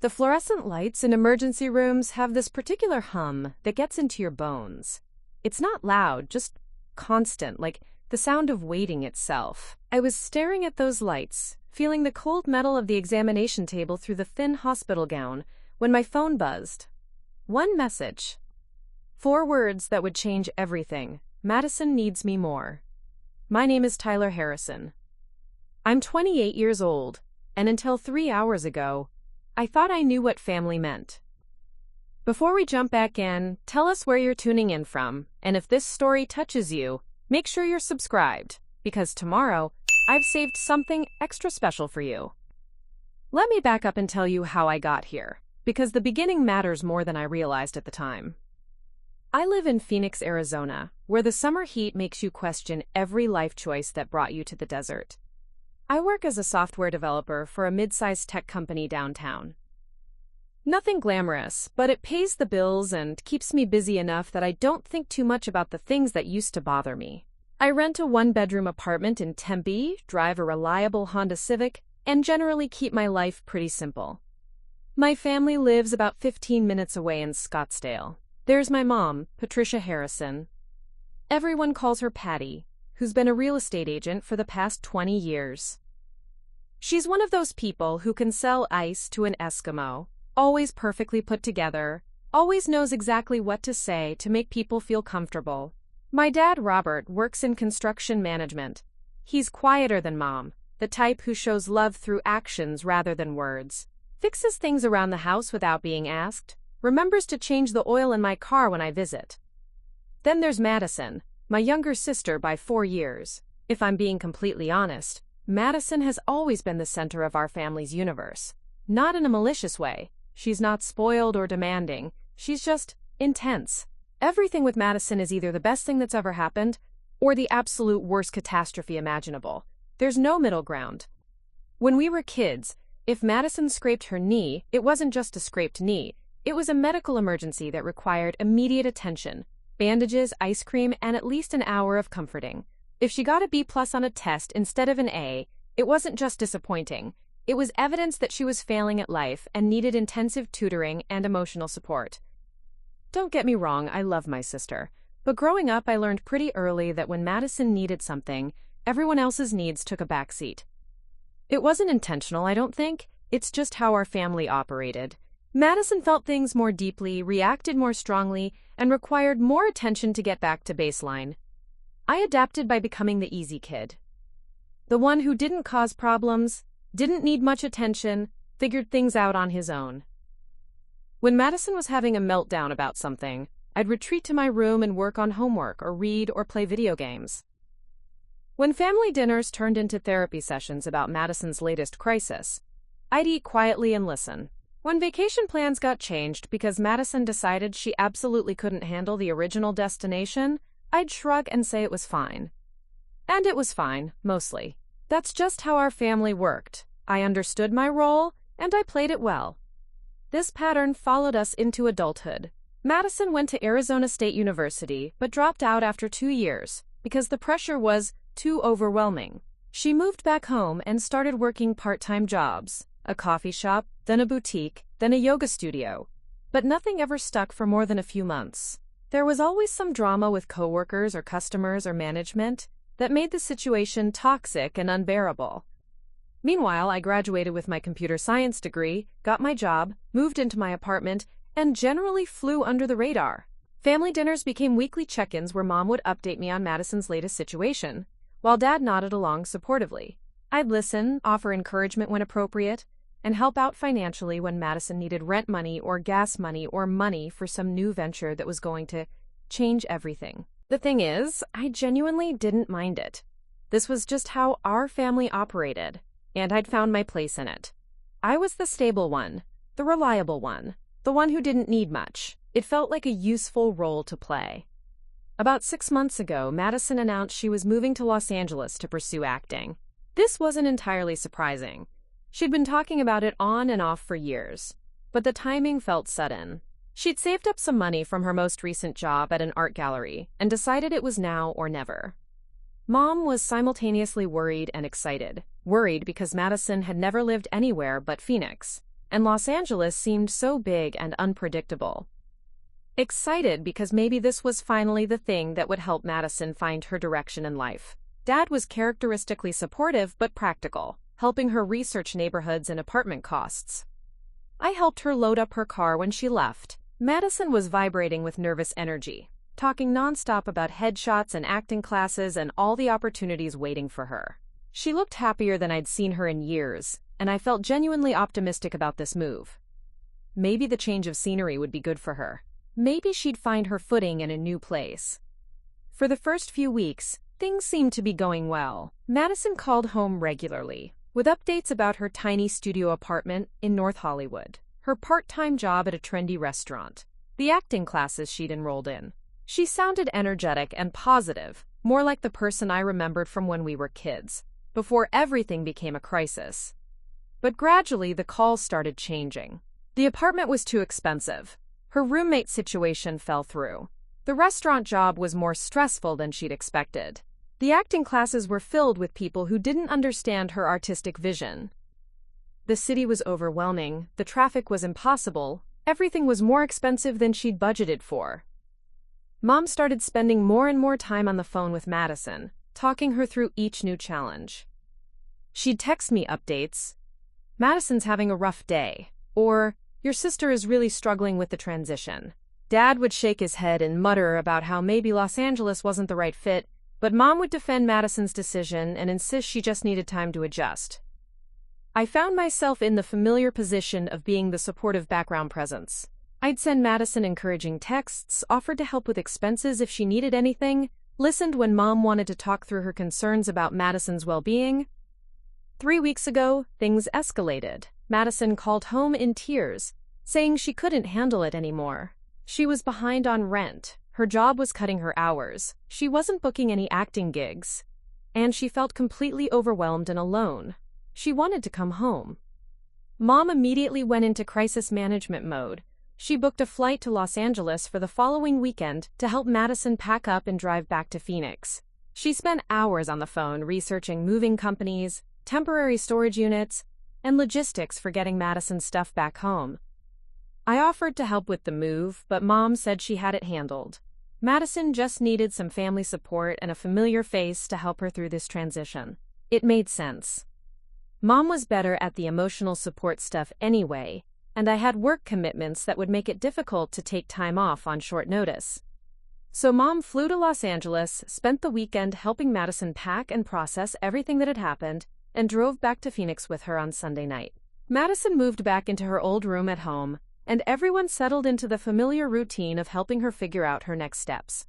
The fluorescent lights in emergency rooms have this particular hum that gets into your bones. It's not loud, just constant, like the sound of waiting itself. I was staring at those lights, feeling the cold metal of the examination table through the thin hospital gown, when my phone buzzed. One message. 4 words that would change everything. Madison needs me more. My name is Tyler Harrison. I'm 28 years old, and until 3 hours ago, I thought I knew what family meant. Before we jump back in, tell us where you're tuning in from, and if this story touches you, make sure you're subscribed, because tomorrow, I've saved something extra special for you. Let me back up and tell you how I got here, because the beginning matters more than I realized at the time. I live in Phoenix, Arizona, where the summer heat makes you question every life choice that brought you to the desert. I work as a software developer for a mid-sized tech company downtown. Nothing glamorous, but it pays the bills and keeps me busy enough that I don't think too much about the things that used to bother me. I rent a 1-bedroom apartment in Tempe, drive a reliable Honda Civic, and generally keep my life pretty simple. My family lives about 15 minutes away in Scottsdale. There's my mom, Patricia Harrison. Everyone calls her Patty, who's been a real estate agent for the past 20 years. She's one of those people who can sell ice to an Eskimo, always perfectly put together, always knows exactly what to say to make people feel comfortable. My dad, Robert, works in construction management. He's quieter than Mom, the type who shows love through actions rather than words. Fixes things around the house without being asked. Remembers to change the oil in my car when I visit. Then there's Madison, my younger sister by 4 years. If I'm being completely honest, Madison has always been the center of our family's universe. Not in a malicious way. She's not spoiled or demanding. She's just intense. Everything with Madison is either the best thing that's ever happened or the absolute worst catastrophe imaginable. There's no middle ground. When we were kids, if Madison scraped her knee, it wasn't just a scraped knee. It was a medical emergency that required immediate attention, bandages, ice cream, and at least an hour of comforting. If she got a B+ on a test instead of an A, it wasn't just disappointing. It was evidence that she was failing at life and needed intensive tutoring and emotional support. Don't get me wrong, I love my sister. But growing up, I learned pretty early that when Madison needed something, everyone else's needs took a backseat. It wasn't intentional, I don't think. It's just how our family operated. Madison felt things more deeply, reacted more strongly, and required more attention to get back to baseline. I adapted by becoming the easy kid. The one who didn't cause problems, didn't need much attention, figured things out on his own. When Madison was having a meltdown about something, I'd retreat to my room and work on homework or read or play video games. When family dinners turned into therapy sessions about Madison's latest crisis, I'd eat quietly and listen. When vacation plans got changed because Madison decided she absolutely couldn't handle the original destination, I'd shrug and say it was fine. And it was fine, mostly. That's just how our family worked. I understood my role, and I played it well. This pattern followed us into adulthood. Madison went to Arizona State University, but dropped out after 2 years because the pressure was too overwhelming. She moved back home and started working part-time jobs. A coffee shop, then a boutique, then a yoga studio. But nothing ever stuck for more than a few months. There was always some drama with coworkers or customers or management that made the situation toxic and unbearable. Meanwhile, I graduated with my computer science degree, got my job, moved into my apartment, and generally flew under the radar. Family dinners became weekly check-ins where Mom would update me on Madison's latest situation, while Dad nodded along supportively. I'd listen, offer encouragement when appropriate, and help out financially when Madison needed rent money or gas money or money for some new venture that was going to change everything. The thing is, I genuinely didn't mind it. This was just how our family operated, and I'd found my place in it. I was the stable one, the reliable one, the one who didn't need much. It felt like a useful role to play. About 6 months ago, Madison announced she was moving to Los Angeles to pursue acting. This wasn't entirely surprising. She'd been talking about it on and off for years, but the timing felt sudden. She'd saved up some money from her most recent job at an art gallery and decided it was now or never. Mom was simultaneously worried and excited. Worried because Madison had never lived anywhere but Phoenix. and Los Angeles seemed so big and unpredictable. Excited because maybe this was finally the thing that would help Madison find her direction in life. Dad was characteristically supportive but practical, helping her research neighborhoods and apartment costs. I helped her load up her car when she left. Madison was vibrating with nervous energy, talking nonstop about headshots and acting classes and all the opportunities waiting for her. She looked happier than I'd seen her in years, and I felt genuinely optimistic about this move. Maybe the change of scenery would be good for her. Maybe she'd find her footing in a new place. For the first few weeks, things seemed to be going well. Madison called home regularly, with updates about her tiny studio apartment in North Hollywood, her part-time job at a trendy restaurant, the acting classes she'd enrolled in. She sounded energetic and positive, more like the person I remembered from when we were kids, before everything became a crisis. But gradually the calls started changing. The apartment was too expensive. Her roommate situation fell through. The restaurant job was more stressful than she'd expected. The acting classes were filled with people who didn't understand her artistic vision. The city was overwhelming, the traffic was impossible, everything was more expensive than she'd budgeted for. Mom started spending more and more time on the phone with Madison, talking her through each new challenge. She'd text me updates. "Madison's having a rough day," or "Your sister is really struggling with the transition." Dad would shake his head and mutter about how maybe Los Angeles wasn't the right fit, but Mom would defend Madison's decision and insist she just needed time to adjust. I found myself in the familiar position of being the supportive background presence. I'd send Madison encouraging texts, offered to help with expenses if she needed anything, listened when Mom wanted to talk through her concerns about Madison's well-being. 3 weeks ago, things escalated. Madison called home in tears, saying she couldn't handle it anymore. She was behind on rent, her job was cutting her hours, she wasn't booking any acting gigs, and she felt completely overwhelmed and alone. She wanted to come home. Mom immediately went into crisis management mode. She booked a flight to Los Angeles for the following weekend to help Madison pack up and drive back to Phoenix. She spent hours on the phone researching moving companies, temporary storage units, and logistics for getting Madison's stuff back home. I offered to help with the move, but Mom said she had it handled. Madison just needed some family support and a familiar face to help her through this transition. It made sense. Mom was better at the emotional support stuff anyway, and I had work commitments that would make it difficult to take time off on short notice. So Mom flew to Los Angeles, spent the weekend helping Madison pack and process everything that had happened, and drove back to Phoenix with her on Sunday night. Madison moved back into her old room at home, and everyone settled into the familiar routine of helping her figure out her next steps.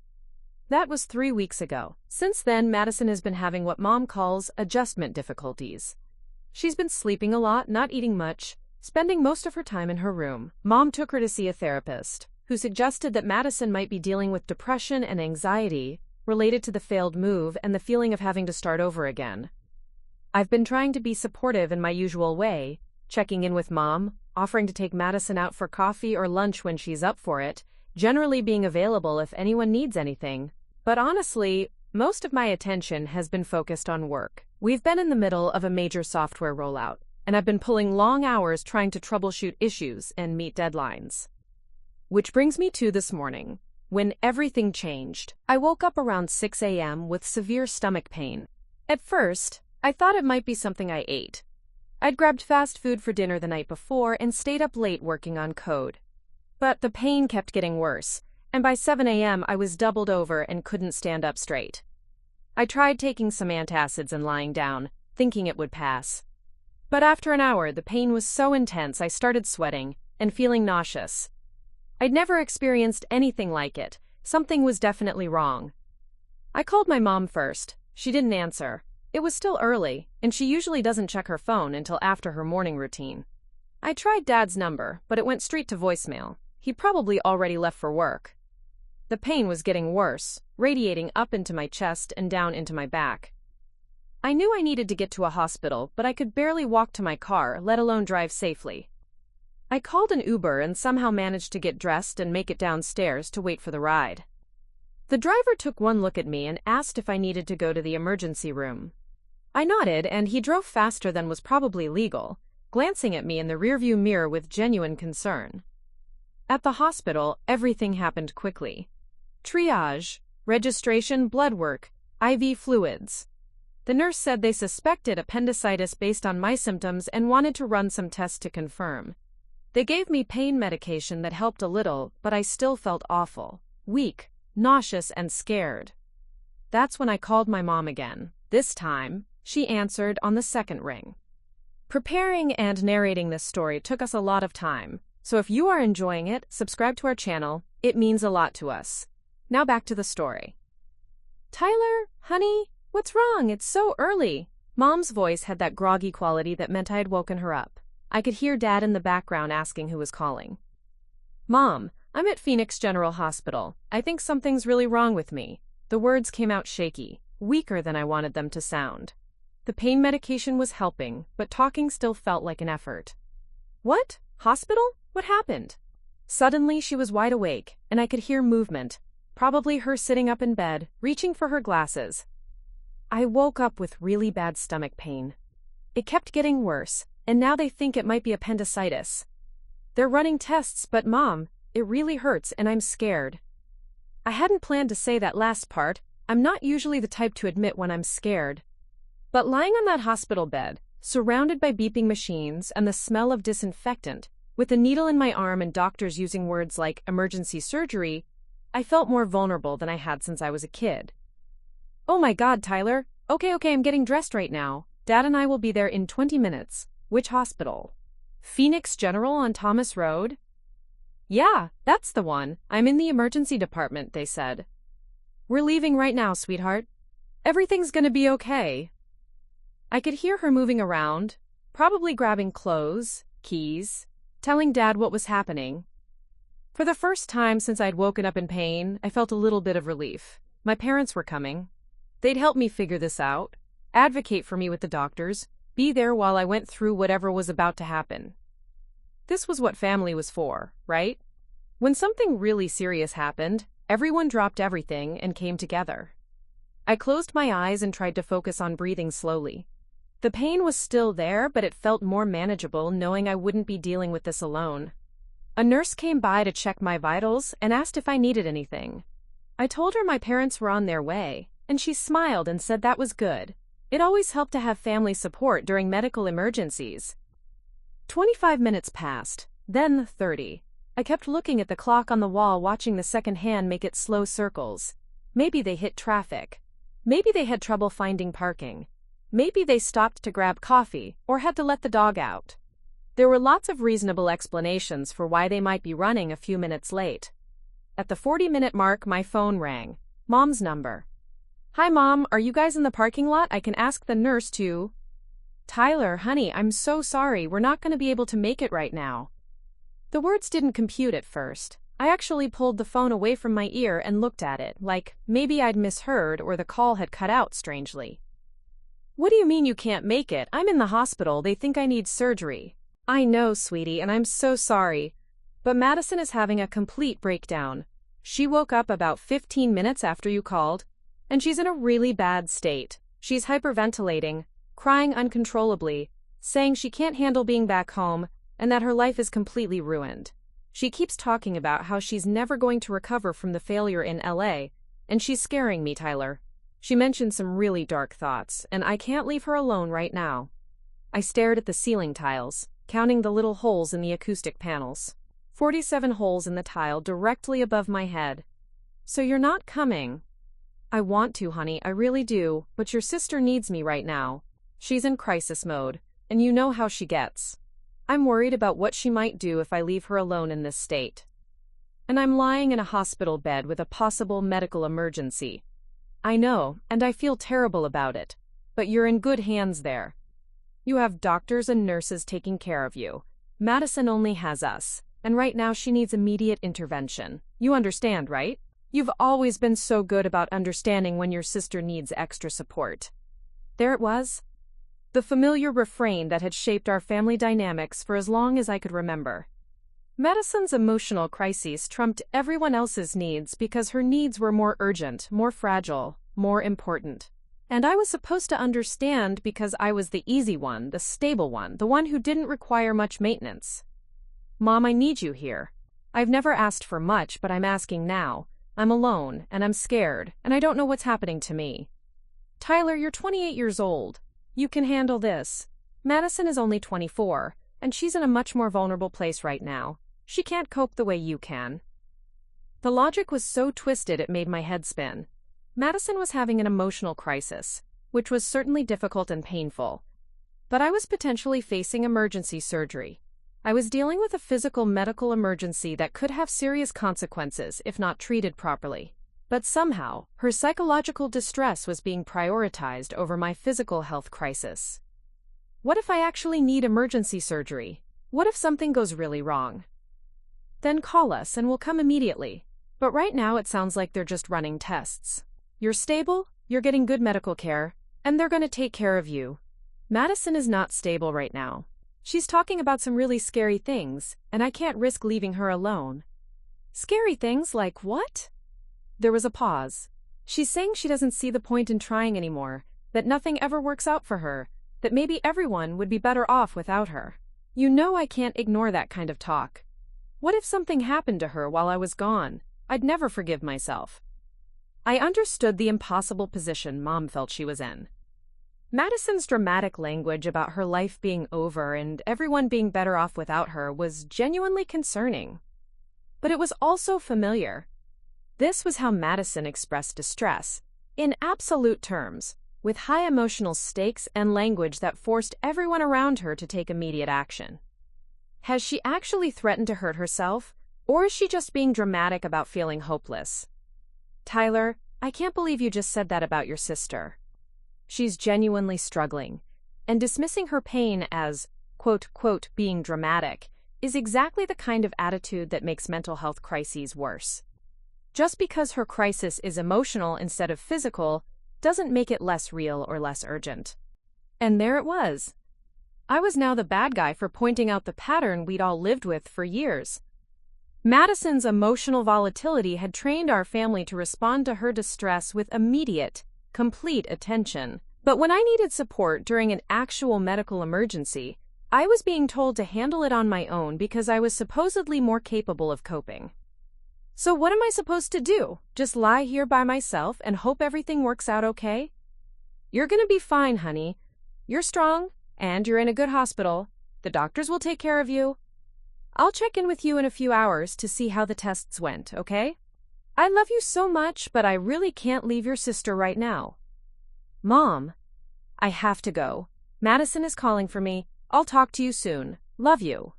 That was 3 weeks ago. Since then, Madison has been having what Mom calls adjustment difficulties. She's been sleeping a lot, not eating much, spending most of her time in her room. Mom took her to see a therapist, who suggested that Madison might be dealing with depression and anxiety related to the failed move and the feeling of having to start over again. I've been trying to be supportive in my usual way, checking in with Mom, offering to take Madison out for coffee or lunch when she's up for it, generally being available if anyone needs anything. But honestly, most of my attention has been focused on work. We've been in the middle of a major software rollout, and I've been pulling long hours trying to troubleshoot issues and meet deadlines. Which brings me to this morning, when everything changed. I woke up around 6 a.m. with severe stomach pain. At first, I thought it might be something I ate. I'd grabbed fast food for dinner the night before and stayed up late working on code. But the pain kept getting worse, and by 7 a.m. I was doubled over and couldn't stand up straight. I tried taking some antacids and lying down, thinking it would pass. But after an hour, the pain was so intense I started sweating and feeling nauseous. I'd never experienced anything like it. Something was definitely wrong. I called my mom first. She didn't answer. It was still early, and she usually doesn't check her phone until after her morning routine. I tried Dad's number, but it went straight to voicemail. He probably already left for work. The pain was getting worse, radiating up into my chest and down into my back. I knew I needed to get to a hospital, but I could barely walk to my car, let alone drive safely. I called an Uber and somehow managed to get dressed and make it downstairs to wait for the ride. The driver took one look at me and asked if I needed to go to the emergency room. I nodded, and he drove faster than was probably legal, glancing at me in the rearview mirror with genuine concern. At the hospital, everything happened quickly. Triage, registration, blood work, IV fluids. The nurse said they suspected appendicitis based on my symptoms and wanted to run some tests to confirm. They gave me pain medication that helped a little, but I still felt awful, weak, nauseous, and scared. That's when I called my mom again. This time, she answered on the second ring. Preparing and narrating this story took us a lot of time, so if you are enjoying it, subscribe to our channel. It means a lot to us. Now back to the story. Tyler, honey, what's wrong? It's so early. Mom's voice had that groggy quality that meant I had woken her up. I could hear Dad in the background asking who was calling. Mom, I'm at Phoenix General Hospital. I think something's really wrong with me. The words came out shaky, weaker than I wanted them to sound. The pain medication was helping, but talking still felt like an effort. What? Hospital? What happened? Suddenly she was wide awake, and I could hear movement, probably her sitting up in bed, reaching for her glasses. I woke up with really bad stomach pain. It kept getting worse, and now they think it might be appendicitis. They're running tests, but Mom, it really hurts and I'm scared. I hadn't planned to say that last part. I'm not usually the type to admit when I'm scared. But lying on that hospital bed, surrounded by beeping machines and the smell of disinfectant, with a needle in my arm and doctors using words like emergency surgery, I felt more vulnerable than I had since I was a kid. Oh my God, Tyler. Okay, I'm getting dressed right now. Dad and I will be there in 20 minutes. Which hospital? Phoenix General on Thomas Road? Yeah, that's the one. I'm in the emergency department, they said. We're leaving right now, sweetheart. Everything's gonna be okay. I could hear her moving around, probably grabbing clothes, keys, telling Dad what was happening. For the first time since I'd woken up in pain, I felt a little bit of relief. My parents were coming. They'd help me figure this out, advocate for me with the doctors, be there while I went through whatever was about to happen. This was what family was for, right? When something really serious happened, everyone dropped everything and came together. I closed my eyes and tried to focus on breathing slowly. The pain was still there, but it felt more manageable knowing I wouldn't be dealing with this alone. A nurse came by to check my vitals and asked if I needed anything. I told her my parents were on their way, and she smiled and said that was good. It always helped to have family support during medical emergencies. 25 minutes passed, then 30. I kept looking at the clock on the wall, watching the second hand make its slow circles. Maybe they hit traffic. Maybe they had trouble finding parking. Maybe they stopped to grab coffee or had to let the dog out. There were lots of reasonable explanations for why they might be running a few minutes late. At the 40-minute mark, my phone rang. Mom's number. Hi, Mom, are you guys in the parking lot? I can ask the nurse to... Tyler, honey, I'm so sorry. We're not going to be able to make it right now. The words didn't compute at first. I actually pulled the phone away from my ear and looked at it, like maybe I'd misheard or the call had cut out strangely. What do you mean you can't make it? I'm in the hospital. They think I need surgery. I know, sweetie, and I'm so sorry. But Madison is having a complete breakdown. She woke up about 15 minutes after you called, and she's in a really bad state. She's hyperventilating, crying uncontrollably, saying she can't handle being back home, and that her life is completely ruined. She keeps talking about how she's never going to recover from the failure in LA, and she's scaring me, Tyler. She mentioned some really dark thoughts, and I can't leave her alone right now. I stared at the ceiling tiles, counting the little holes in the acoustic panels. 47 holes in the tile directly above my head. So you're not coming? I want to, honey, I really do, but your sister needs me right now. She's in crisis mode, and you know how she gets. I'm worried about what she might do if I leave her alone in this state. And I'm lying in a hospital bed with a possible medical emergency. I know, and I feel terrible about it, but you're in good hands there. You have doctors and nurses taking care of you. Madison only has us, and right now she needs immediate intervention. You understand, right? You've always been so good about understanding when your sister needs extra support. There it was. The familiar refrain that had shaped our family dynamics for as long as I could remember. Madison's emotional crises trumped everyone else's needs because her needs were more urgent, more fragile, more important. And I was supposed to understand because I was the easy one, the stable one, the one who didn't require much maintenance. Mom, I need you here. I've never asked for much, but I'm asking now. I'm alone, and I'm scared, and I don't know what's happening to me. Tyler, you're 28 years old. You can handle this. Madison is only 24, and she's in a much more vulnerable place right now. She can't cope the way you can. The logic was so twisted it made my head spin. Madison was having an emotional crisis, which was certainly difficult and painful. But I was potentially facing emergency surgery. I was dealing with a physical medical emergency that could have serious consequences if not treated properly. But somehow, her psychological distress was being prioritized over my physical health crisis. What if I actually need emergency surgery? What if something goes really wrong? Then call us and we'll come immediately. But right now it sounds like they're just running tests. You're stable, you're getting good medical care, and they're going to take care of you. Madison is not stable right now. She's talking about some really scary things, and I can't risk leaving her alone. Scary things like what? There was a pause. She's saying she doesn't see the point in trying anymore, that nothing ever works out for her, that maybe everyone would be better off without her. You know I can't ignore that kind of talk. What if something happened to her while I was gone? I'd never forgive myself. I understood the impossible position Mom felt she was in. Madison's dramatic language about her life being over and everyone being better off without her was genuinely concerning. But it was also familiar. This was how Madison expressed distress, in absolute terms, with high emotional stakes and language that forced everyone around her to take immediate action. Has she actually threatened to hurt herself, or is she just being dramatic about feeling hopeless? Tyler, I can't believe you just said that about your sister. She's genuinely struggling, and dismissing her pain as, quote, being dramatic, is exactly the kind of attitude that makes mental health crises worse. Just because her crisis is emotional instead of physical doesn't make it less real or less urgent. And there it was. I was now the bad guy for pointing out the pattern we'd all lived with for years. Madison's emotional volatility had trained our family to respond to her distress with immediate, complete attention. But when I needed support during an actual medical emergency, I was being told to handle it on my own because I was supposedly more capable of coping. So what am I supposed to do? Just lie here by myself and hope everything works out okay? You're gonna be fine, honey. You're strong, and you're in a good hospital. The doctors will take care of you. I'll check in with you in a few hours to see how the tests went, okay? I love you so much, but I really can't leave your sister right now. Mom, I have to go. Madison is calling for me. I'll talk to you soon. Love you.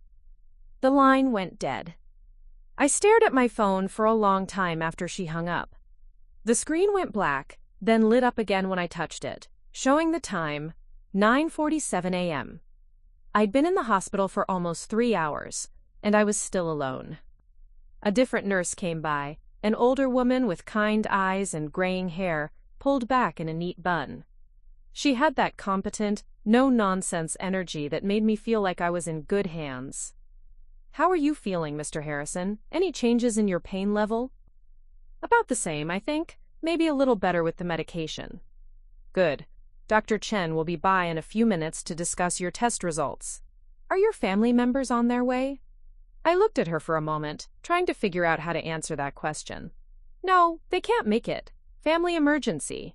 The line went dead. I stared at my phone for a long time after she hung up. The screen went black, then lit up again when I touched it, showing the time, 9:47 a.m. I'd been in the hospital for almost 3 hours, and I was still alone. A different nurse came by, an older woman with kind eyes and graying hair, pulled back in a neat bun. She had that competent, no-nonsense energy that made me feel like I was in good hands. How are you feeling, Mr. Harrison? Any changes in your pain level? About the same, I think. Maybe a little better with the medication. Good. Dr. Chen will be by in a few minutes to discuss your test results. Are your family members on their way? I looked at her for a moment, trying to figure out how to answer that question. No, they can't make it. Family emergency.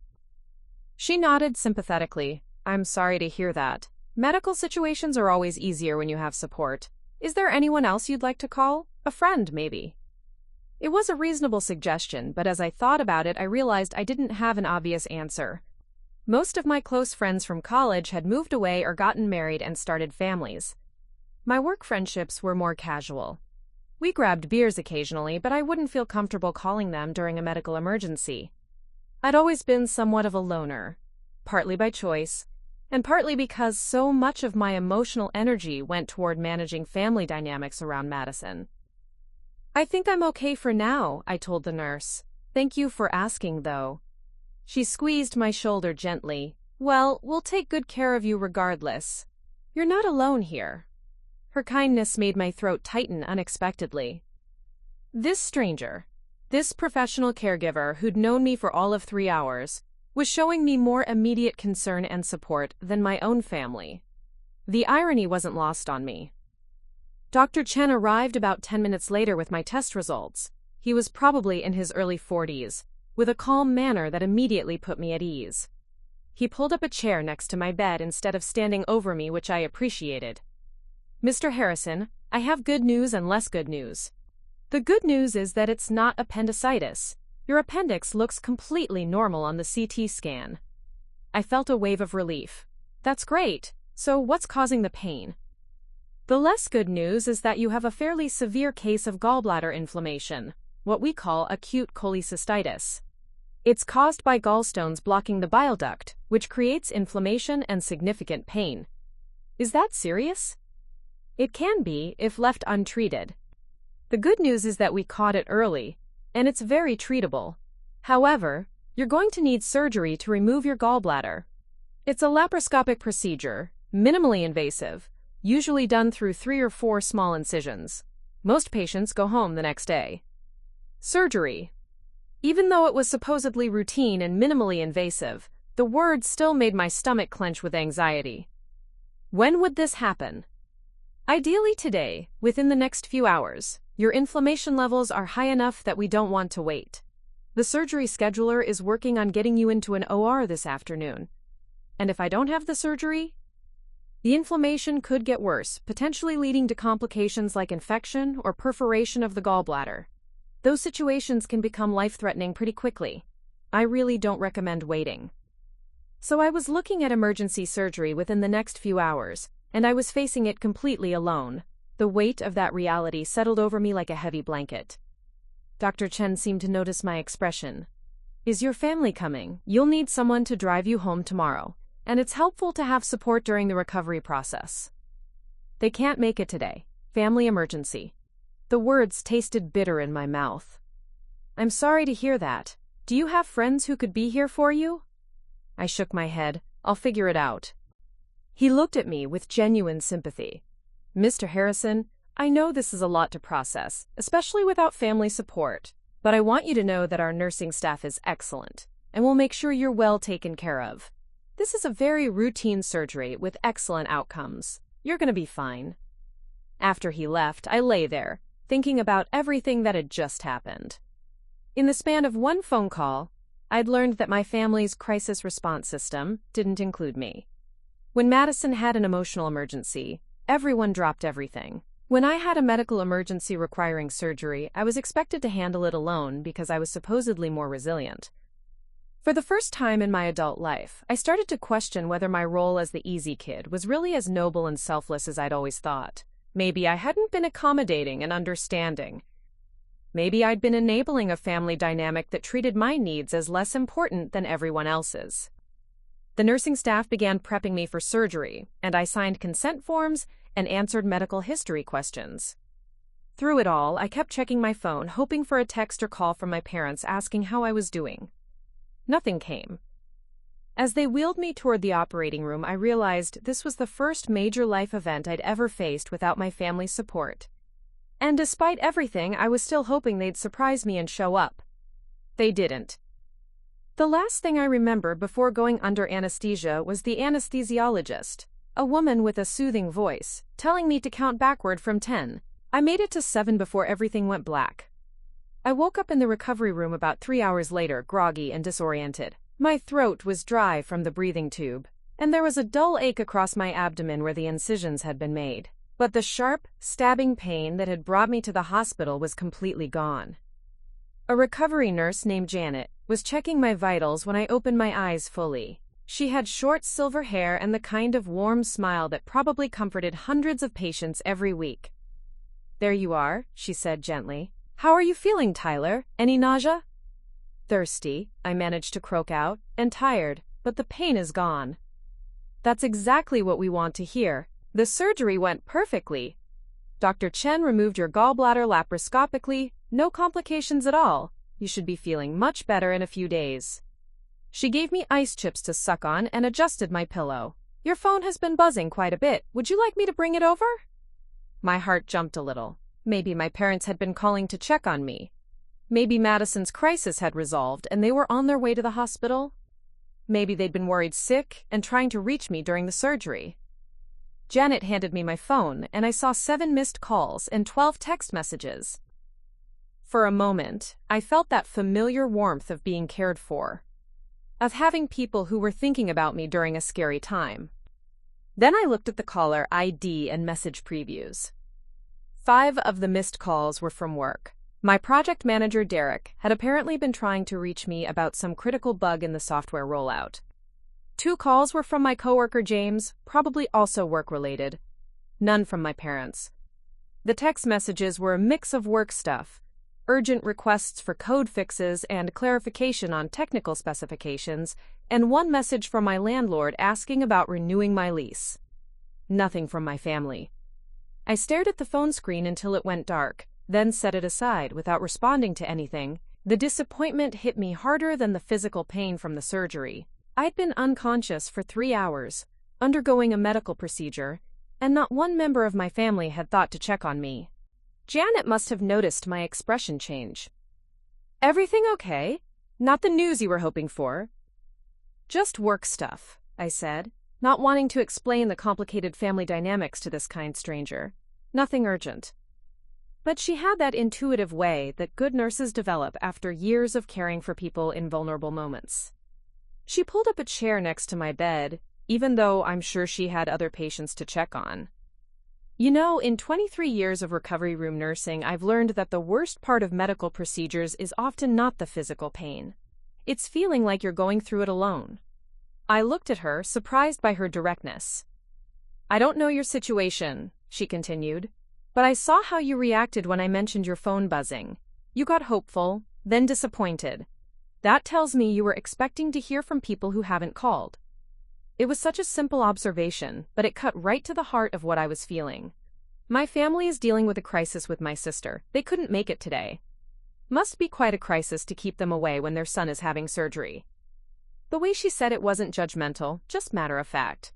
She nodded sympathetically. I'm sorry to hear that. Medical situations are always easier when you have support. Is there anyone else you'd like to call? A friend, maybe. It was a reasonable suggestion, but as I thought about it, I realized I didn't have an obvious answer. Most of my close friends from college had moved away or gotten married and started families. My work friendships were more casual. We grabbed beers occasionally, but I wouldn't feel comfortable calling them during a medical emergency. I'd always been somewhat of a loner, partly by choice, and partly because so much of my emotional energy went toward managing family dynamics around Madison. I think I'm okay for now, I told the nurse. Thank you for asking, though. She squeezed my shoulder gently. Well, we'll take good care of you regardless. You're not alone here. Her kindness made my throat tighten unexpectedly. This stranger, this professional caregiver who'd known me for all of 3 hours, was showing me more immediate concern and support than my own family. The irony wasn't lost on me. Dr. Chen arrived about 10 minutes later with my test results. He was probably in his early 40s, with a calm manner that immediately put me at ease. He pulled up a chair next to my bed instead of standing over me, which I appreciated. "Mr. Harrison, I have good news and less good news. The good news is that it's not appendicitis. Your appendix looks completely normal on the CT scan." I felt a wave of relief. "That's great. So what's causing the pain?" "The less good news is that you have a fairly severe case of gallbladder inflammation, what we call acute cholecystitis. It's caused by gallstones blocking the bile duct, which creates inflammation and significant pain." "Is that serious?" "It can be if left untreated. The good news is that we caught it early, and it's very treatable. However, you're going to need surgery to remove your gallbladder. It's a laparoscopic procedure, minimally invasive, usually done through 3 or 4 small incisions. Most patients go home the next day." Surgery. Even though it was supposedly routine and minimally invasive, the word still made my stomach clench with anxiety. When would this happen? "Ideally today, within the next few hours. Your inflammation levels are high enough that we don't want to wait. The surgery scheduler is working on getting you into an OR this afternoon. And if I don't have the surgery, the inflammation could get worse, potentially leading to complications like infection or perforation of the gallbladder. Those situations can become life-threatening pretty quickly. I really don't recommend waiting." So I was looking at emergency surgery within the next few hours, and I was facing it completely alone. The weight of that reality settled over me like a heavy blanket. Dr. Chen seemed to notice my expression. "Is your family coming? You'll need someone to drive you home tomorrow, and it's helpful to have support during the recovery process. They can't make it today. Family emergency." The words tasted bitter in my mouth. "I'm sorry to hear that. Do you have friends who could be here for you?" I shook my head. "I'll figure it out." He looked at me with genuine sympathy. "Mr. Harrison, I know this is a lot to process, especially without family support, but I want you to know that our nursing staff is excellent, and we'll make sure you're well taken care of. This is a very routine surgery with excellent outcomes. You're going to be fine." After he left, I lay there, thinking about everything that had just happened. In the span of one phone call, I'd learned that my family's crisis response system didn't include me. When Madison had an emotional emergency, everyone dropped everything. When I had a medical emergency requiring surgery, I was expected to handle it alone because I was supposedly more resilient. For the first time in my adult life, I started to question whether my role as the easy kid was really as noble and selfless as I'd always thought. Maybe I hadn't been accommodating and understanding. Maybe I'd been enabling a family dynamic that treated my needs as less important than everyone else's. The nursing staff began prepping me for surgery, and I signed consent forms and answered medical history questions. Through it all, I kept checking my phone, hoping for a text or call from my parents asking how I was doing. Nothing came. As they wheeled me toward the operating room, I realized this was the first major life event I'd ever faced without my family's support. And despite everything, I was still hoping they'd surprise me and show up. They didn't. The last thing I remember before going under anesthesia was the anesthesiologist, a woman with a soothing voice, telling me to count backward from 10. I made it to 7 before everything went black. I woke up in the recovery room about 3 hours later, groggy and disoriented. My throat was dry from the breathing tube, and there was a dull ache across my abdomen where the incisions had been made. But the sharp, stabbing pain that had brought me to the hospital was completely gone. A recovery nurse named Janet was checking my vitals when I opened my eyes fully. She had short silver hair and the kind of warm smile that probably comforted hundreds of patients every week. "There you are," she said gently. "How are you feeling, Tyler? Any nausea?" "Thirsty," I managed to croak out, "and tired, but the pain is gone." "That's exactly what we want to hear. The surgery went perfectly. Dr. Chen removed your gallbladder laparoscopically, no complications at all. You should be feeling much better in a few days." She gave me ice chips to suck on and adjusted my pillow. "Your phone has been buzzing quite a bit. Would you like me to bring it over?" My heart jumped a little. Maybe my parents had been calling to check on me. Maybe Madison's crisis had resolved and they were on their way to the hospital. Maybe they'd been worried sick and trying to reach me during the surgery. Janet handed me my phone, and I saw 7 missed calls and 12 text messages. For a moment, I felt that familiar warmth of being cared for, of having people who were thinking about me during a scary time. Then I looked at the caller ID and message previews. 5 of the missed calls were from work. My project manager, Derek, had apparently been trying to reach me about some critical bug in the software rollout. 2 calls were from my coworker, James, probably also work-related. None from my parents. The text messages were a mix of work stuff, urgent requests for code fixes and clarification on technical specifications, and 1 message from my landlord asking about renewing my lease. Nothing from my family. I stared at the phone screen until it went dark, then set it aside without responding to anything. The disappointment hit me harder than the physical pain from the surgery. I'd been unconscious for 3 hours, undergoing a medical procedure, and not one member of my family had thought to check on me. Janet must have noticed my expression change. "Everything okay? Not the news you were hoping for?" "Just work stuff," I said, not wanting to explain the complicated family dynamics to this kind stranger. Nothing urgent. But she had that intuitive way that good nurses develop after years of caring for people in vulnerable moments. She pulled up a chair next to my bed, even though I'm sure she had other patients to check on. "You know, in 23 years of recovery room nursing, I've learned that the worst part of medical procedures is often not the physical pain. It's feeling like you're going through it alone." I looked at her, surprised by her directness. "I don't know your situation," she continued, "but I saw how you reacted when I mentioned your phone buzzing. You got hopeful, then disappointed. That tells me you were expecting to hear from people who haven't called." It was such a simple observation, but it cut right to the heart of what I was feeling. My family is dealing with a crisis with my sister. They couldn't make it today. Must be quite a crisis to keep them away when their son is having surgery. The way she said it wasn't judgmental, just matter of fact.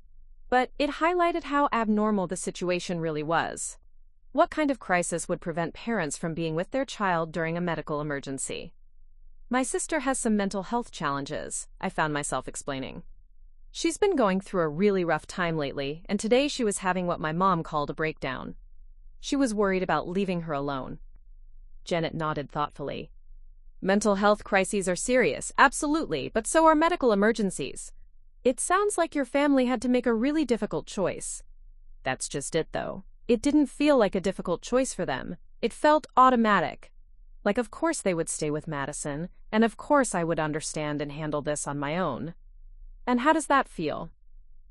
But it highlighted how abnormal the situation really was. What kind of crisis would prevent parents from being with their child during a medical emergency? "My sister has some mental health challenges," I found myself explaining. "She's been going through a really rough time lately, and today she was having what my mom called a breakdown. She was worried about leaving her alone." Janet nodded thoughtfully. "Mental health crises are serious, absolutely, but so are medical emergencies. It sounds like your family had to make a really difficult choice." "That's just it, though. It didn't feel like a difficult choice for them. It felt automatic. Like of course they would stay with Madison, and of course I would understand and handle this on my own." "And how does that feel?"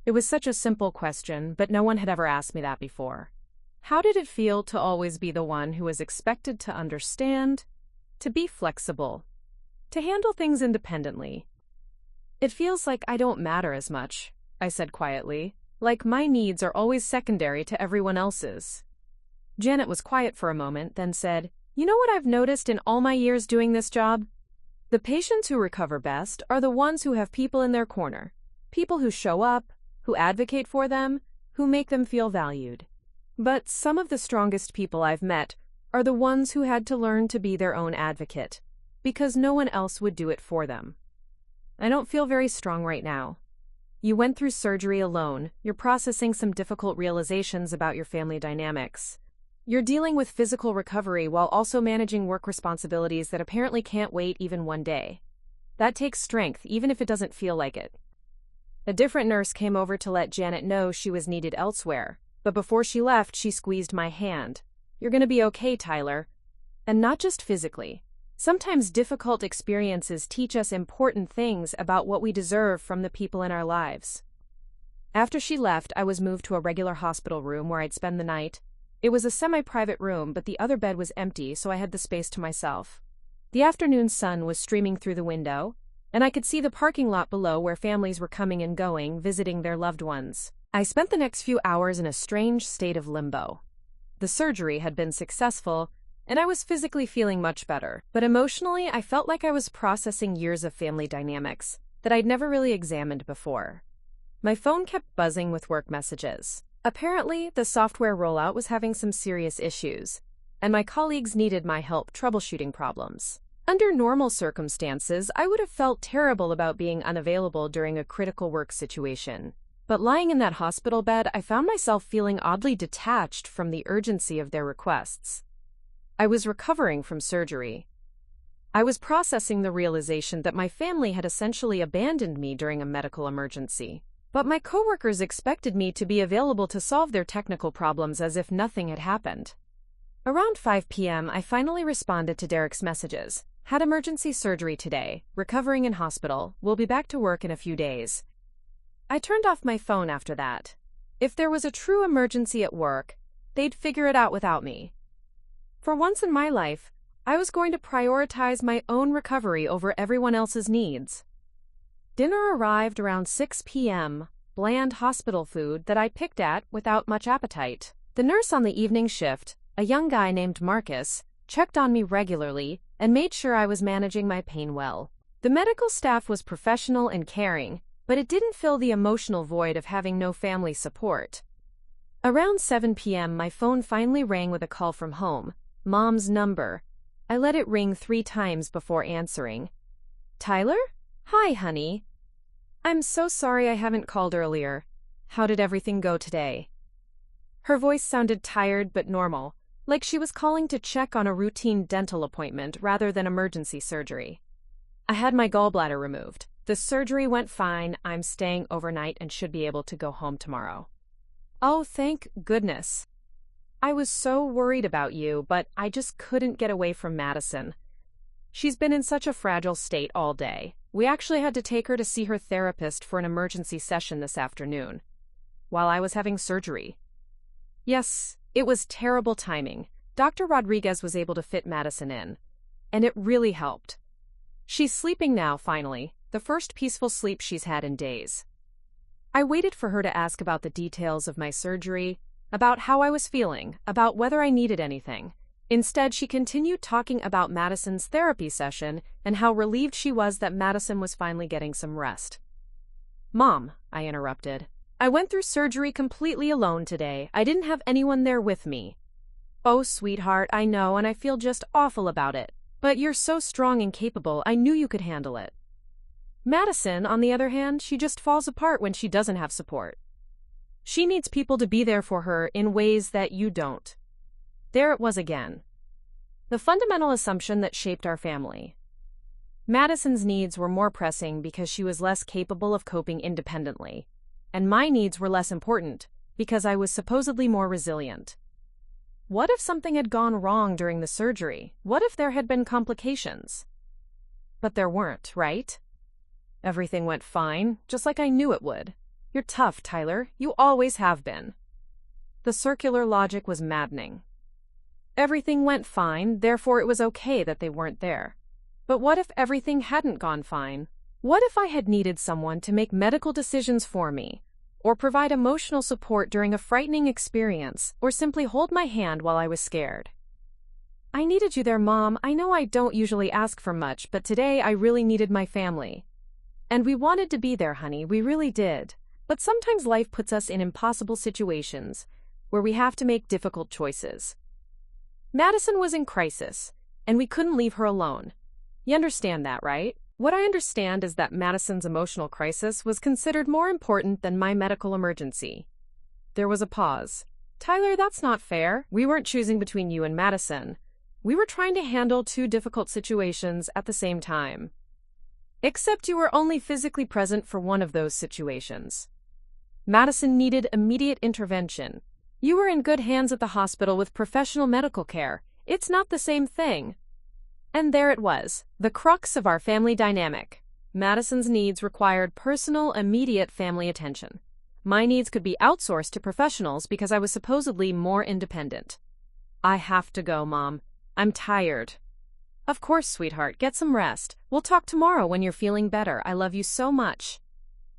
It was such a simple question, but no one had ever asked me that before. How did it feel to always be the one who was expected to understand, to be flexible, to handle things independently? "It feels like I don't matter as much," I said quietly, "like my needs are always secondary to everyone else's." Janet was quiet for a moment, then said, "You know what I've noticed in all my years doing this job? The patients who recover best are the ones who have people in their corner, people who show up, who advocate for them, who make them feel valued. But some of the strongest people I've met are the ones who had to learn to be their own advocate, because no one else would do it for them. I don't feel very strong right now. You went through surgery alone, you're processing some difficult realizations about your family dynamics. You're dealing with physical recovery while also managing work responsibilities that apparently can't wait even one day. That takes strength, even if it doesn't feel like it." A different nurse came over to let Janet know she was needed elsewhere, but before she left, she squeezed my hand. "You're gonna be okay, Tyler. And not just physically. Sometimes difficult experiences teach us important things about what we deserve from the people in our lives." After she left, I was moved to a regular hospital room where I'd spend the night. It was a semi-private room, but the other bed was empty, so I had the space to myself. The afternoon sun was streaming through the window, and I could see the parking lot below where families were coming and going, visiting their loved ones. I spent the next few hours in a strange state of limbo. The surgery had been successful, and I was physically feeling much better, but emotionally I felt like I was processing years of family dynamics that I'd never really examined before. My phone kept buzzing with work messages. Apparently, the software rollout was having some serious issues, and my colleagues needed my help troubleshooting problems. Under normal circumstances, I would have felt terrible about being unavailable during a critical work situation. But lying in that hospital bed, I found myself feeling oddly detached from the urgency of their requests. I was recovering from surgery. I was processing the realization that my family had essentially abandoned me during a medical emergency. But my coworkers expected me to be available to solve their technical problems as if nothing had happened. Around 5 p.m., I finally responded to Derek's messages. Had emergency surgery today, recovering in hospital, will be back to work in a few days. I turned off my phone after that. If there was a true emergency at work, they'd figure it out without me. For once in my life, I was going to prioritize my own recovery over everyone else's needs. Dinner arrived around 6 p.m., bland hospital food that I picked at without much appetite. The nurse on the evening shift, a young guy named Marcus, checked on me regularly and made sure I was managing my pain well. The medical staff was professional and caring, but it didn't fill the emotional void of having no family support. Around 7 p.m., my phone finally rang with a call from home, Mom's number. I let it ring 3 times before answering. Tyler? Hi, honey. I'm so sorry I haven't called earlier. How did everything go today? Her voice sounded tired but normal, like she was calling to check on a routine dental appointment rather than emergency surgery. I had my gallbladder removed. The surgery went fine. I'm staying overnight and should be able to go home tomorrow. Oh, thank goodness. I was so worried about you, but I just couldn't get away from Madison. She's been in such a fragile state all day. We actually had to take her to see her therapist for an emergency session this afternoon, while I was having surgery. Yes, it was terrible timing. Dr. Rodriguez was able to fit Madison in, and it really helped. She's sleeping now, finally, the first peaceful sleep she's had in days. I waited for her to ask about the details of my surgery, about how I was feeling, about whether I needed anything. Instead, she continued talking about Madison's therapy session and how relieved she was that Madison was finally getting some rest. Mom, I interrupted. I went through surgery completely alone today. I didn't have anyone there with me. Oh, sweetheart, I know, and I feel just awful about it. But you're so strong and capable, I knew you could handle it. Madison, on the other hand, she just falls apart when she doesn't have support. She needs people to be there for her in ways that you don't. There it was again. The fundamental assumption that shaped our family. Madison's needs were more pressing because she was less capable of coping independently, and my needs were less important because I was supposedly more resilient. What if something had gone wrong during the surgery? What if there had been complications? But there weren't, right? Everything went fine, just like I knew it would. You're tough, Tyler. You always have been. The circular logic was maddening. Everything went fine, therefore it was okay that they weren't there. But what if everything hadn't gone fine? What if I had needed someone to make medical decisions for me, or provide emotional support during a frightening experience, or simply hold my hand while I was scared? I needed you there, Mom. I know I don't usually ask for much, but today I really needed my family. And we wanted to be there, honey, we really did. But sometimes life puts us in impossible situations where we have to make difficult choices. Madison was in crisis, and we couldn't leave her alone. You understand that, right? What I understand is that Madison's emotional crisis was considered more important than my medical emergency. There was a pause. Tyler, that's not fair. We weren't choosing between you and Madison. We were trying to handle 2 difficult situations at the same time. Except you were only physically present for one of those situations. Madison needed immediate intervention. You were in good hands at the hospital with professional medical care. It's not the same thing. And there it was, the crux of our family dynamic. Madison's needs required personal, immediate family attention. My needs could be outsourced to professionals because I was supposedly more independent. I have to go, Mom. I'm tired. Of course, sweetheart, get some rest. We'll talk tomorrow when you're feeling better. I love you so much.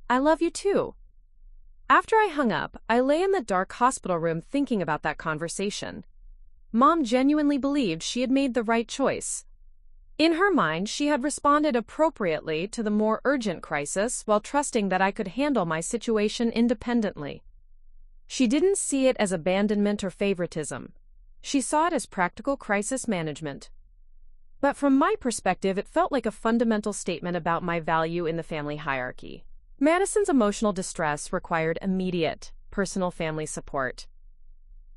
I love you too. After I hung up, I lay in the dark hospital room thinking about that conversation. Mom genuinely believed she had made the right choice. In her mind, she had responded appropriately to the more urgent crisis while trusting that I could handle my situation independently. She didn't see it as abandonment or favoritism. She saw it as practical crisis management. But from my perspective, it felt like a fundamental statement about my value in the family hierarchy. Madison's emotional distress required immediate, personal family support.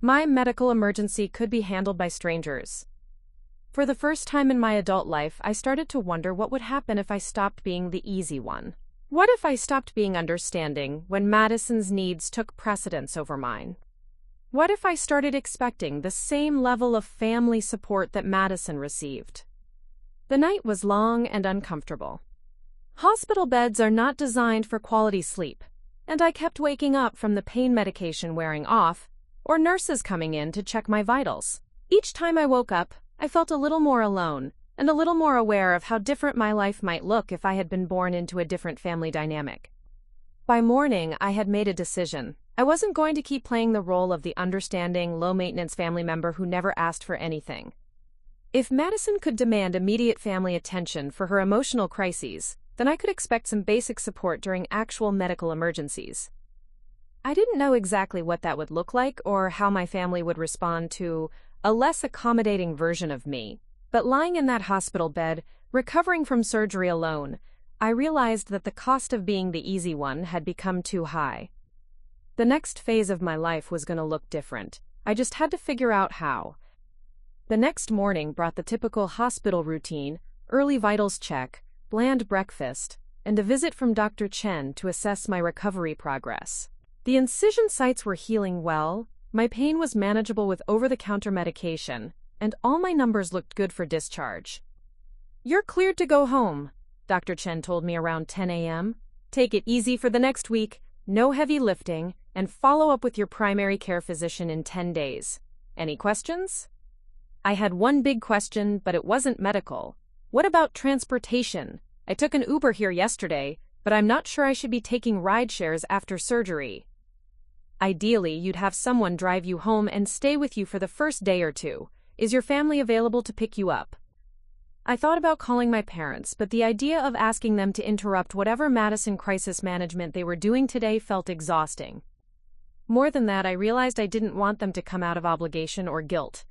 My medical emergency could be handled by strangers. For the first time in my adult life, I started to wonder what would happen if I stopped being the easy one. What if I stopped being understanding when Madison's needs took precedence over mine? What if I started expecting the same level of family support that Madison received? The night was long and uncomfortable. Hospital beds are not designed for quality sleep, and I kept waking up from the pain medication wearing off or nurses coming in to check my vitals. Each time I woke up, I felt a little more alone and a little more aware of how different my life might look if I had been born into a different family dynamic. By morning, I had made a decision. I wasn't going to keep playing the role of the understanding, low-maintenance family member who never asked for anything. If Madison could demand immediate family attention for her emotional crises, then I could expect some basic support during actual medical emergencies. I didn't know exactly what that would look like or how my family would respond to a less accommodating version of me. But lying in that hospital bed, recovering from surgery alone, I realized that the cost of being the easy one had become too high. The next phase of my life was going to look different. I just had to figure out how. The next morning brought the typical hospital routine: early vitals check, bland breakfast, and a visit from Dr. Chen to assess my recovery progress. The incision sites were healing well, my pain was manageable with over-the-counter medication, and all my numbers looked good for discharge. "You're cleared to go home," Dr. Chen told me around 10 a.m. "Take it easy for the next week, no heavy lifting, and follow up with your primary care physician in 10 days. Any questions?" I had one big question, but it wasn't medical. What about transportation? I took an Uber here yesterday, but I'm not sure I should be taking ride shares after surgery. Ideally, you'd have someone drive you home and stay with you for the first day or two. Is your family available to pick you up? I thought about calling my parents, but the idea of asking them to interrupt whatever Madison crisis management they were doing today felt exhausting. More than that, I realized I didn't want them to come out of obligation or guilt.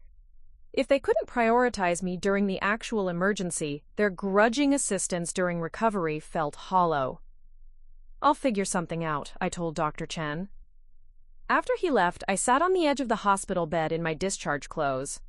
If they couldn't prioritize me during the actual emergency, their grudging assistance during recovery felt hollow. "I'll figure something out," I told Dr. Chen. After he left, I sat on the edge of the hospital bed in my discharge clothes.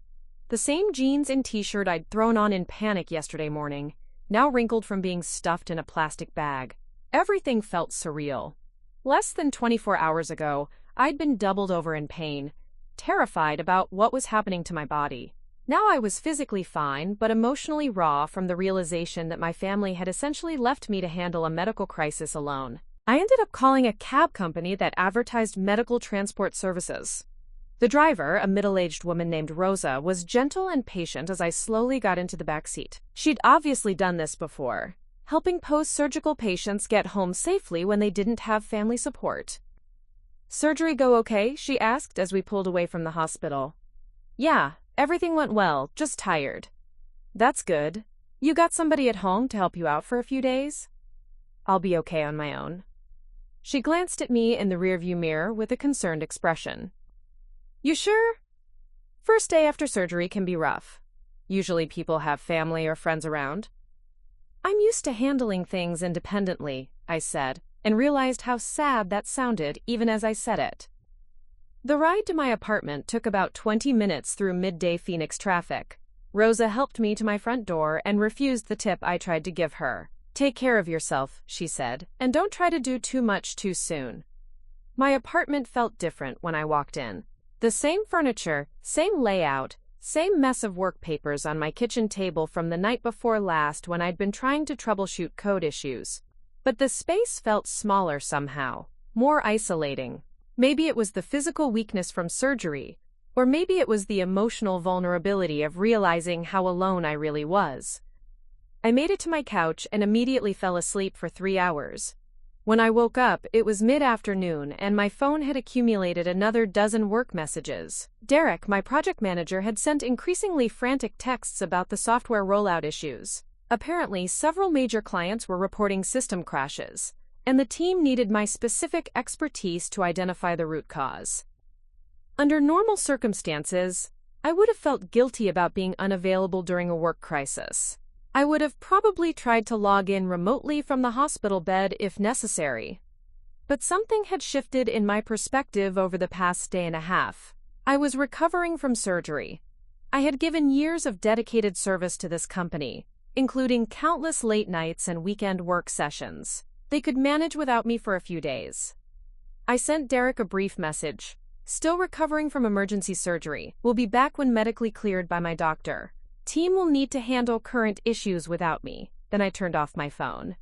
The same jeans and t-shirt I'd thrown on in panic yesterday morning, now wrinkled from being stuffed in a plastic bag. Everything felt surreal. Less than 24 hours ago, I'd been doubled over in pain, terrified about what was happening to my body. Now I was physically fine, but emotionally raw from the realization that my family had essentially left me to handle a medical crisis alone. I ended up calling a cab company that advertised medical transport services. The driver, a middle-aged woman named Rosa, was gentle and patient as I slowly got into the back seat. She'd obviously done this before, helping post-surgical patients get home safely when they didn't have family support. "Surgery go okay?" she asked as we pulled away from the hospital. "Yeah, everything went well, just tired." "That's good. You got somebody at home to help you out for a few days?" "I'll be okay on my own." She glanced at me in the rearview mirror with a concerned expression. "You sure? First day after surgery can be rough. Usually people have family or friends around." "I'm used to handling things independently," I said, and realized how sad that sounded even as I said it. The ride to my apartment took about 20 minutes through midday Phoenix traffic. Rosa helped me to my front door and refused the tip I tried to give her. "Take care of yourself," she said, "and don't try to do too much too soon." My apartment felt different when I walked in. The same furniture, same layout, same mess of work papers on my kitchen table from the night before last when I'd been trying to troubleshoot code issues. But the space felt smaller somehow, more isolating. Maybe it was the physical weakness from surgery, or maybe it was the emotional vulnerability of realizing how alone I really was. I made it to my couch and immediately fell asleep for 3 hours. When I woke up, it was mid-afternoon and my phone had accumulated another dozen work messages. Derek, my project manager, had sent increasingly frantic texts about the software rollout issues. Apparently, several major clients were reporting system crashes, and the team needed my specific expertise to identify the root cause. Under normal circumstances, I would have felt guilty about being unavailable during a work crisis. I would have probably tried to log in remotely from the hospital bed if necessary. But something had shifted in my perspective over the past day and a half. I was recovering from surgery. I had given years of dedicated service to this company, including countless late nights and weekend work sessions. They could manage without me for a few days. I sent Derek a brief message. Still recovering from emergency surgery. Will be back when medically cleared by my doctor. Team will need to handle current issues without me. Then I turned off my phone.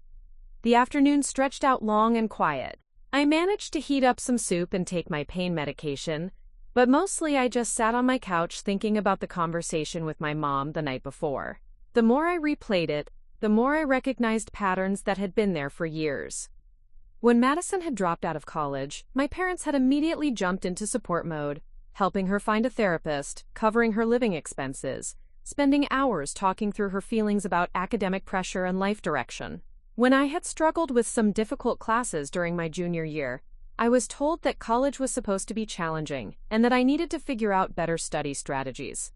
The afternoon stretched out long and quiet. I managed to heat up some soup and take my pain medication, but mostly I just sat on my couch thinking about the conversation with my mom the night before. The more I replayed it, the more I recognized patterns that had been there for years. When Madison had dropped out of college, my parents had immediately jumped into support mode, helping her find a therapist, covering her living expenses, spending hours talking through her feelings about academic pressure and life direction. When I had struggled with some difficult classes during my junior year, I was told that college was supposed to be challenging and that I needed to figure out better study strategies.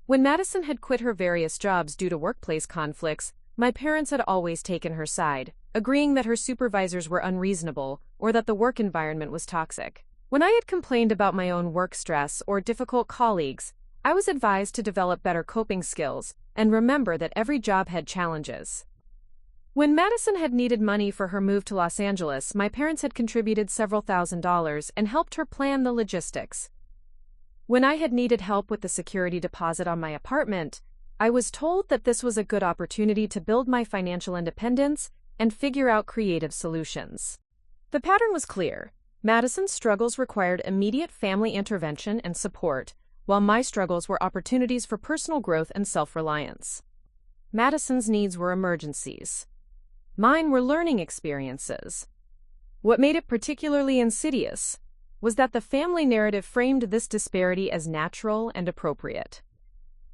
When Madison had quit her various jobs due to workplace conflicts, my parents had always taken her side, agreeing that her supervisors were unreasonable or that the work environment was toxic. When I had complained about my own work stress or difficult colleagues, I was advised to develop better coping skills and remember that every job had challenges. When Madison had needed money for her move to Los Angeles, my parents had contributed several $1,000s and helped her plan the logistics. When I had needed help with the security deposit on my apartment, I was told that this was a good opportunity to build my financial independence and figure out creative solutions. The pattern was clear. Madison's struggles required immediate family intervention and support, while my struggles were opportunities for personal growth and self-reliance. Madison's needs were emergencies. Mine were learning experiences. What made it particularly insidious was that the family narrative framed this disparity as natural and appropriate.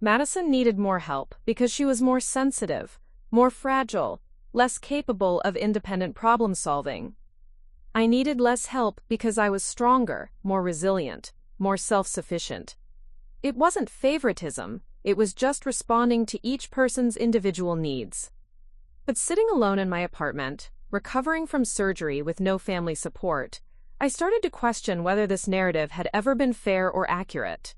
Madison needed more help because she was more sensitive, more fragile, less capable of independent problem solving. I needed less help because I was stronger, more resilient, more self-sufficient. It wasn't favoritism, it was just responding to each person's individual needs. But sitting alone in my apartment, recovering from surgery with no family support, I started to question whether this narrative had ever been fair or accurate.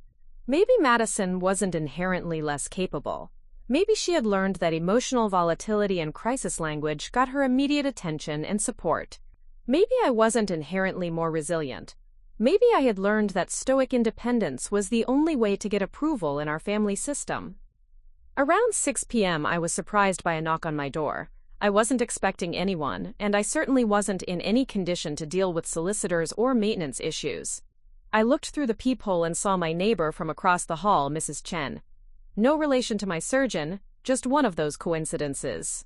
Maybe Madison wasn't inherently less capable. Maybe she had learned that emotional volatility and crisis language got her immediate attention and support. Maybe I wasn't inherently more resilient. Maybe I had learned that stoic independence was the only way to get approval in our family system. Around 6 p.m., I was surprised by a knock on my door. I wasn't expecting anyone, and I certainly wasn't in any condition to deal with solicitors or maintenance issues. I looked through the peephole and saw my neighbor from across the hall, Mrs. Chen. No relation to my surgeon, just one of those coincidences.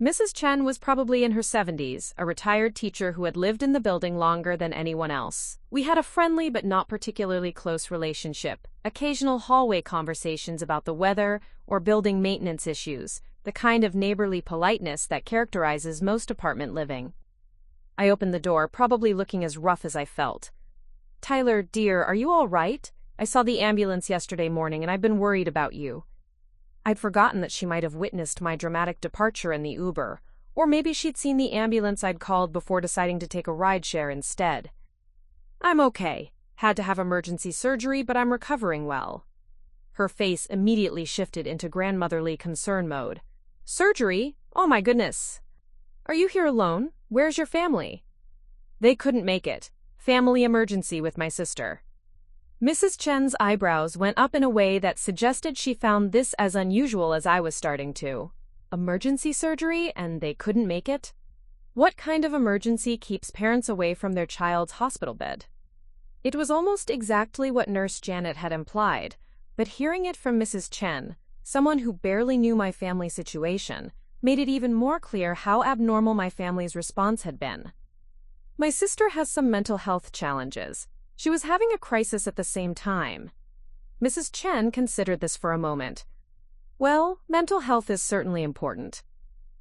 Mrs. Chen was probably in her 70s, a retired teacher who had lived in the building longer than anyone else. We had a friendly but not particularly close relationship, occasional hallway conversations about the weather or building maintenance issues, the kind of neighborly politeness that characterizes most apartment living. I opened the door, probably looking as rough as I felt. "Tyler, dear, are you all right? I saw the ambulance yesterday morning and I've been worried about you." I'd forgotten that she might have witnessed my dramatic departure in the Uber, or maybe she'd seen the ambulance I'd called before deciding to take a rideshare instead. "I'm okay. Had to have emergency surgery, but I'm recovering well." Her face immediately shifted into grandmotherly concern mode. "Surgery? Oh my goodness. Are you here alone? Where's your family?" "They couldn't make it. Family emergency with my sister." Mrs. Chen's eyebrows went up in a way that suggested she found this as unusual as I was starting to. Emergency surgery, and they couldn't make it? What kind of emergency keeps parents away from their child's hospital bed? It was almost exactly what Nurse Janet had implied, but hearing it from Mrs. Chen, someone who barely knew my family situation, made it even more clear how abnormal my family's response had been. My sister has some mental health challenges. She was having a crisis at the same time. Mrs. Chen considered this for a moment. "Well, mental health is certainly important.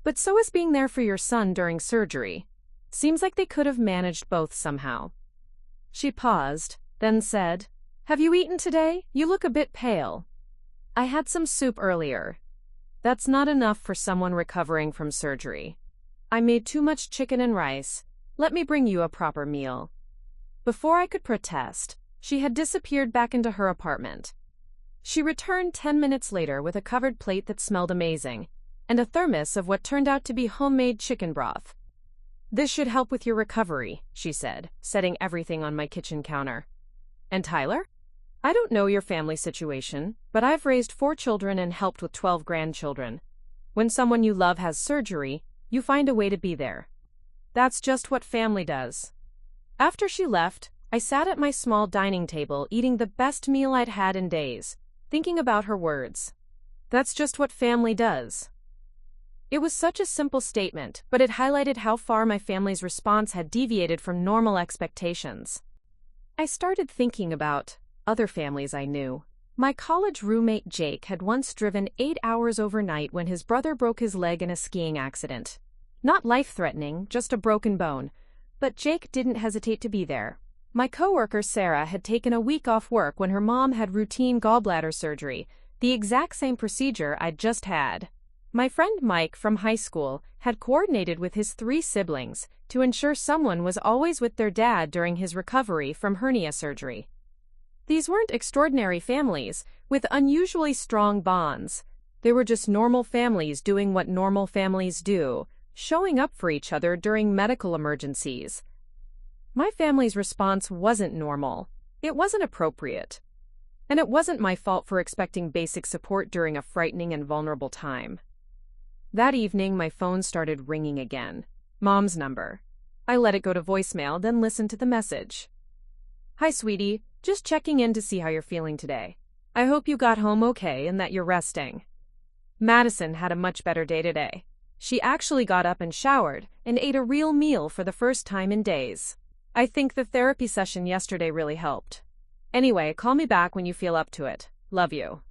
But so is being there for your son during surgery. Seems like they could have managed both somehow." She paused, then said, Have you eaten today? You look a bit pale. I had some soup earlier. That's not enough for someone recovering from surgery. I made too much chicken and rice. Let me bring you a proper meal. Before I could protest, she had disappeared back into her apartment. She returned 10 minutes later with a covered plate that smelled amazing, and a thermos of what turned out to be homemade chicken broth. This should help with your recovery, she said, setting everything on my kitchen counter. And Tyler? I don't know your family situation, but I've raised 4 children and helped with 12 grandchildren. When someone you love has surgery, you find a way to be there. That's just what family does. After she left, I sat at my small dining table eating the best meal I'd had in days, thinking about her words. That's just what family does. It was such a simple statement, but it highlighted how far my family's response had deviated from normal expectations. I started thinking about other families I knew. My college roommate Jake had once driven 8 hours overnight when his brother broke his leg in a skiing accident. Not life-threatening, just a broken bone. But Jake didn't hesitate to be there. My coworker Sarah had taken a week off work when her mom had routine gallbladder surgery, the exact same procedure I'd just had. My friend Mike from high school had coordinated with his 3 siblings to ensure someone was always with their dad during his recovery from hernia surgery. These weren't extraordinary families with unusually strong bonds. They were just normal families doing what normal families do, showing up for each other during medical emergencies. My family's response wasn't normal. It wasn't appropriate. And it wasn't my fault for expecting basic support during a frightening and vulnerable time. That evening, my phone started ringing again. Mom's number. I let it go to voicemail, then listened to the message. Hi, sweetie. Just checking in to see how you're feeling today. I hope you got home okay and that you're resting. Madison had a much better day today. She actually got up and showered and ate a real meal for the first time in days. I think the therapy session yesterday really helped. Anyway, call me back when you feel up to it. Love you.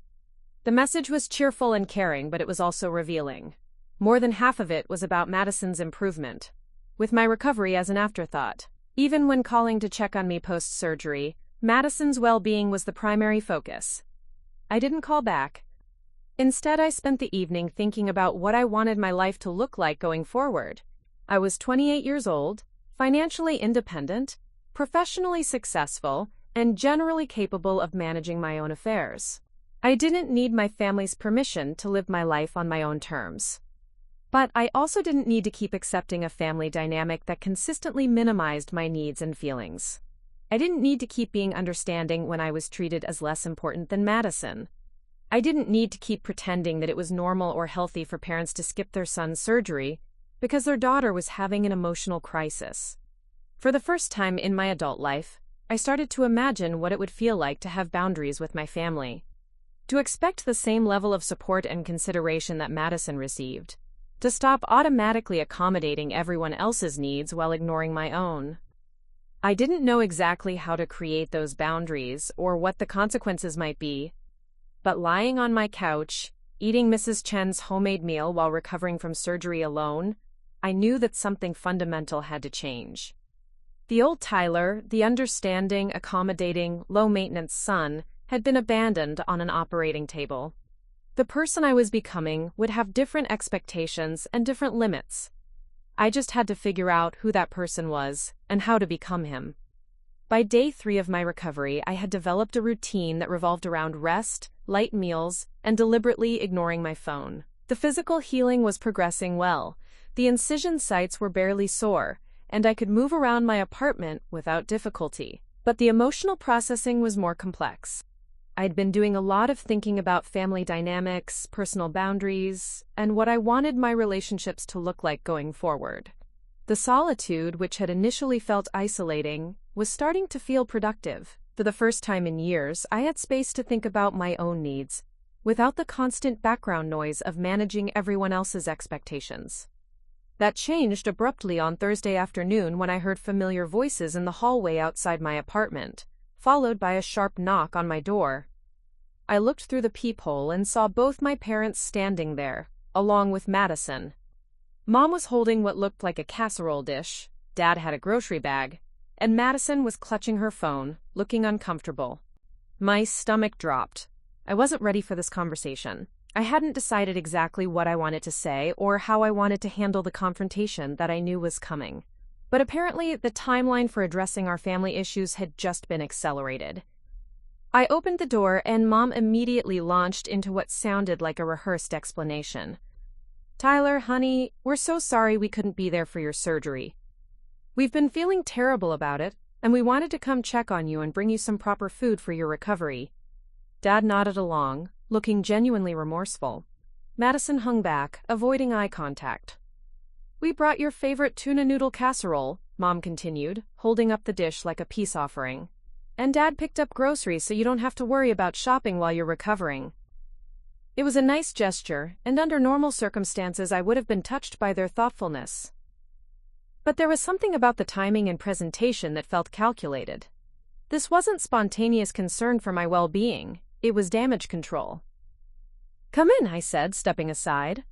The message was cheerful and caring, but it was also revealing. More than half of it was about Madison's improvement, with my recovery as an afterthought. Even when calling to check on me post-surgery, Madison's well-being was the primary focus. I didn't call back. Instead, I spent the evening thinking about what I wanted my life to look like going forward. I was 28 years old, financially independent, professionally successful, and generally capable of managing my own affairs. I didn't need my family's permission to live my life on my own terms. But I also didn't need to keep accepting a family dynamic that consistently minimized my needs and feelings. I didn't need to keep being understanding when I was treated as less important than Madison. I didn't need to keep pretending that it was normal or healthy for parents to skip their son's surgery because their daughter was having an emotional crisis. For the first time in my adult life, I started to imagine what it would feel like to have boundaries with my family. To expect the same level of support and consideration that Madison received. To stop automatically accommodating everyone else's needs while ignoring my own. I didn't know exactly how to create those boundaries or what the consequences might be, but lying on my couch, eating Mrs. Chen's homemade meal while recovering from surgery alone, I knew that something fundamental had to change. The old Tyler, the understanding, accommodating, low-maintenance son, had been abandoned on an operating table. The person I was becoming would have different expectations and different limits. I just had to figure out who that person was and how to become him. By day 3 of my recovery, I had developed a routine that revolved around rest, light meals, and deliberately ignoring my phone. The physical healing was progressing well. The incision sites were barely sore, and I could move around my apartment without difficulty. But the emotional processing was more complex. I'd been doing a lot of thinking about family dynamics, personal boundaries, and what I wanted my relationships to look like going forward. The solitude, which had initially felt isolating, was starting to feel productive. For the first time in years, I had space to think about my own needs, without the constant background noise of managing everyone else's expectations. That changed abruptly on Thursday afternoon when I heard familiar voices in the hallway outside my apartment, followed by a sharp knock on my door. I looked through the peephole and saw both my parents standing there, along with Madison. Mom was holding what looked like a casserole dish, Dad had a grocery bag, and Madison was clutching her phone, looking uncomfortable. My stomach dropped. I wasn't ready for this conversation. I hadn't decided exactly what I wanted to say or how I wanted to handle the confrontation that I knew was coming. But apparently, the timeline for addressing our family issues had just been accelerated. I opened the door and Mom immediately launched into what sounded like a rehearsed explanation. "Tyler, honey, we're so sorry we couldn't be there for your surgery. We've been feeling terrible about it, and we wanted to come check on you and bring you some proper food for your recovery." Dad nodded along, looking genuinely remorseful. Madison hung back, avoiding eye contact. "We brought your favorite tuna noodle casserole," Mom continued, holding up the dish like a peace offering. "And Dad picked up groceries so you don't have to worry about shopping while you're recovering." It was a nice gesture, and under normal circumstances I would have been touched by their thoughtfulness. But there was something about the timing and presentation that felt calculated. This wasn't spontaneous concern for my well-being, it was damage control. "Come in," I said, stepping aside.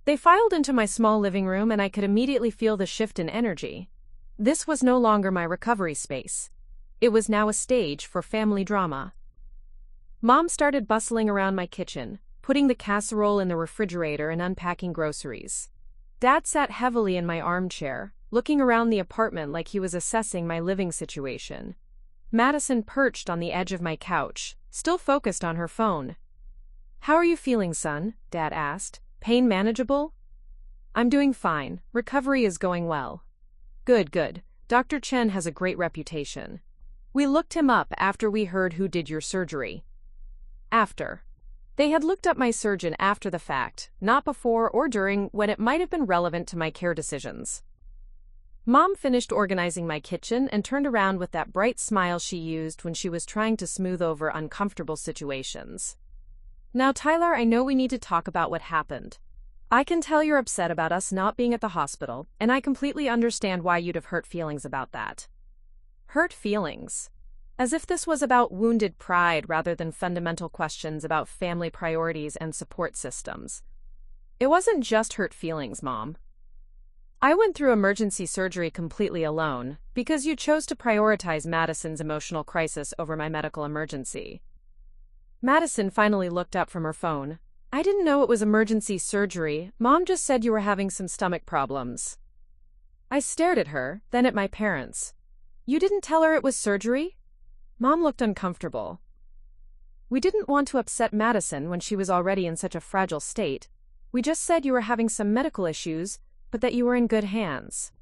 They filed into my small living room and I could immediately feel the shift in energy. This was no longer my recovery space. It was now a stage for family drama. Mom started bustling around my kitchen, putting the casserole in the refrigerator and unpacking groceries. Dad sat heavily in my armchair, looking around the apartment like he was assessing my living situation. Madison perched on the edge of my couch, still focused on her phone. "How are you feeling, son?" Dad asked. "Pain manageable?" "I'm doing fine. Recovery is going well." "Good, good. Dr. Chen has a great reputation. We looked him up after we heard who did your surgery." After. They had looked up my surgeon after the fact, not before or during when it might have been relevant to my care decisions. Mom finished organizing my kitchen and turned around with that bright smile she used when she was trying to smooth over uncomfortable situations. "Now, Tyler, I know we need to talk about what happened. I can tell you're upset about us not being at the hospital, and I completely understand why you'd have hurt feelings about that." Hurt feelings? As if this was about wounded pride rather than fundamental questions about family priorities and support systems. It wasn't just hurt feelings, Mom. I went through emergency surgery completely alone because you chose to prioritize Madison's emotional crisis over my medical emergency. Madison finally looked up from her phone. "I didn't know it was emergency surgery. Mom just said you were having some stomach problems." I stared at her, then at my parents. "You didn't tell her it was surgery?" Mom looked uncomfortable. "We didn't want to upset Madison when she was already in such a fragile state. We just said you were having some medical issues, but that you were in good hands."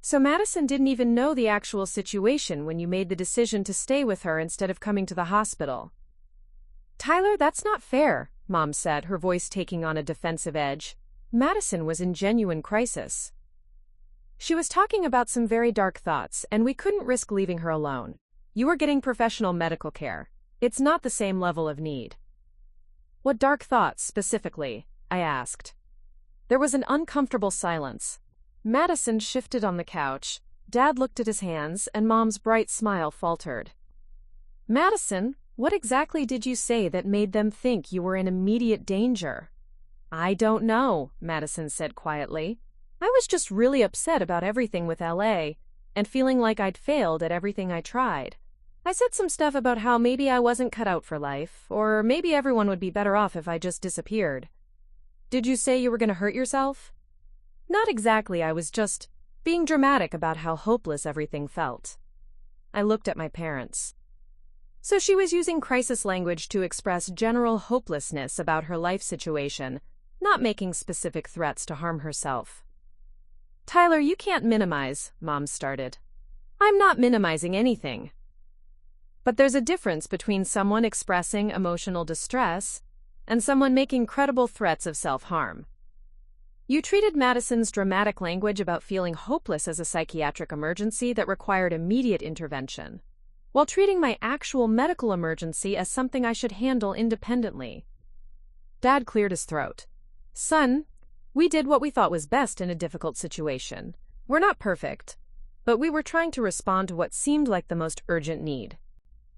"So Madison didn't even know the actual situation when you made the decision to stay with her instead of coming to the hospital." "Tyler, that's not fair," Mom said, her voice taking on a defensive edge. "Madison was in genuine crisis. She was talking about some very dark thoughts, and we couldn't risk leaving her alone. You were getting professional medical care. It's not the same level of need." "What dark thoughts, specifically?" I asked. There was an uncomfortable silence. Madison shifted on the couch. Dad looked at his hands, and Mom's bright smile faltered. "Madison, what exactly did you say that made them think you were in immediate danger?" "I don't know," Madison said quietly. "I was just really upset about everything with LA, and feeling like I'd failed at everything I tried. I said some stuff about how maybe I wasn't cut out for life, or maybe everyone would be better off if I just disappeared." "Did you say you were going to hurt yourself?" "Not exactly, I was just being dramatic about how hopeless everything felt." I looked at my parents. So she was using crisis language to express general hopelessness about her life situation, not making specific threats to harm herself. "Tyler, you can't minimize," Mom started. "I'm not minimizing anything. But there's a difference between someone expressing emotional distress and someone making credible threats of self-harm. You treated Madison's dramatic language about feeling hopeless as a psychiatric emergency that required immediate intervention, while treating my actual medical emergency as something I should handle independently." Dad cleared his throat. "Son, we did what we thought was best in a difficult situation. We're not perfect, but we were trying to respond to what seemed like the most urgent need.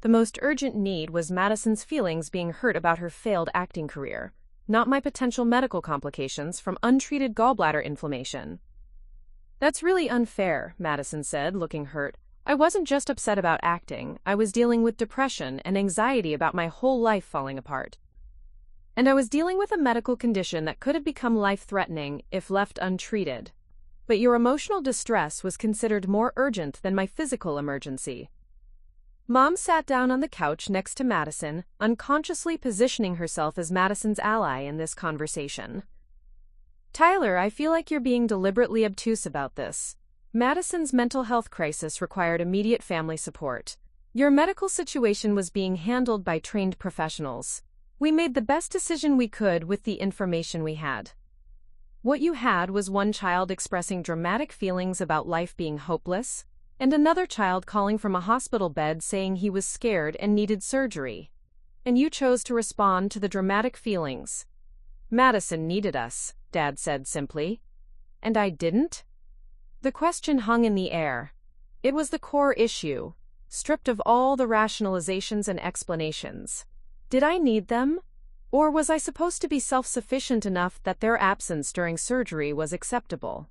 The most urgent need was Madison's feelings being hurt about her failed acting career, not my potential medical complications from untreated gallbladder inflammation." "That's really unfair," Madison said, looking hurt. I wasn't just upset about acting, I was dealing with depression and anxiety about my whole life falling apart. And I was dealing with a medical condition that could have become life-threatening if left untreated. But your emotional distress was considered more urgent than my physical emergency. Mom sat down on the couch next to Madison, unconsciously positioning herself as Madison's ally in this conversation. Tyler, I feel like you're being deliberately obtuse about this. Madison's mental health crisis required immediate family support. Your medical situation was being handled by trained professionals. We made the best decision we could with the information we had. What you had was one child expressing dramatic feelings about life being hopeless, and another child calling from a hospital bed saying he was scared and needed surgery. And you chose to respond to the dramatic feelings. Madison needed us, Dad said simply. And I didn't? The question hung in the air. It was the core issue, stripped of all the rationalizations and explanations. Did I need them? Or was I supposed to be self-sufficient enough that their absence during surgery was acceptable?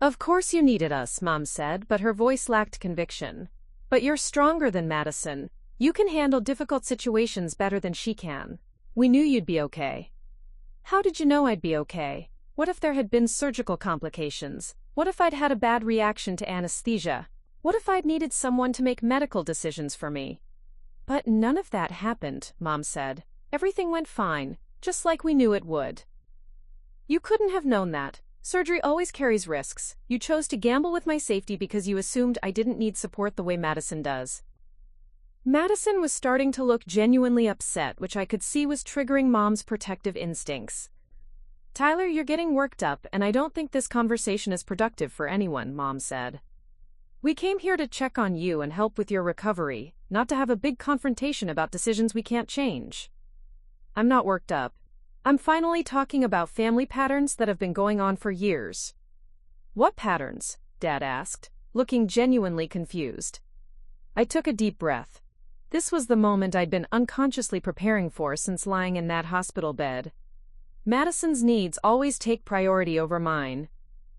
Of course you needed us, Mom said, but her voice lacked conviction. But you're stronger than Madison. You can handle difficult situations better than she can. We knew you'd be okay. How did you know I'd be okay? What if there had been surgical complications? What if I'd had a bad reaction to anesthesia? What if I'd needed someone to make medical decisions for me? But none of that happened, Mom said. Everything went fine, just like we knew it would. You couldn't have known that. Surgery always carries risks. You chose to gamble with my safety because you assumed I didn't need support the way Madison does. Madison was starting to look genuinely upset, which I could see was triggering Mom's protective instincts. Tyler, you're getting worked up, and I don't think this conversation is productive for anyone, Mom said. We came here to check on you and help with your recovery, not to have a big confrontation about decisions we can't change. I'm not worked up. I'm finally talking about family patterns that have been going on for years. What patterns? Dad asked, looking genuinely confused. I took a deep breath. This was the moment I'd been unconsciously preparing for since lying in that hospital bed. Madison's needs always take priority over mine.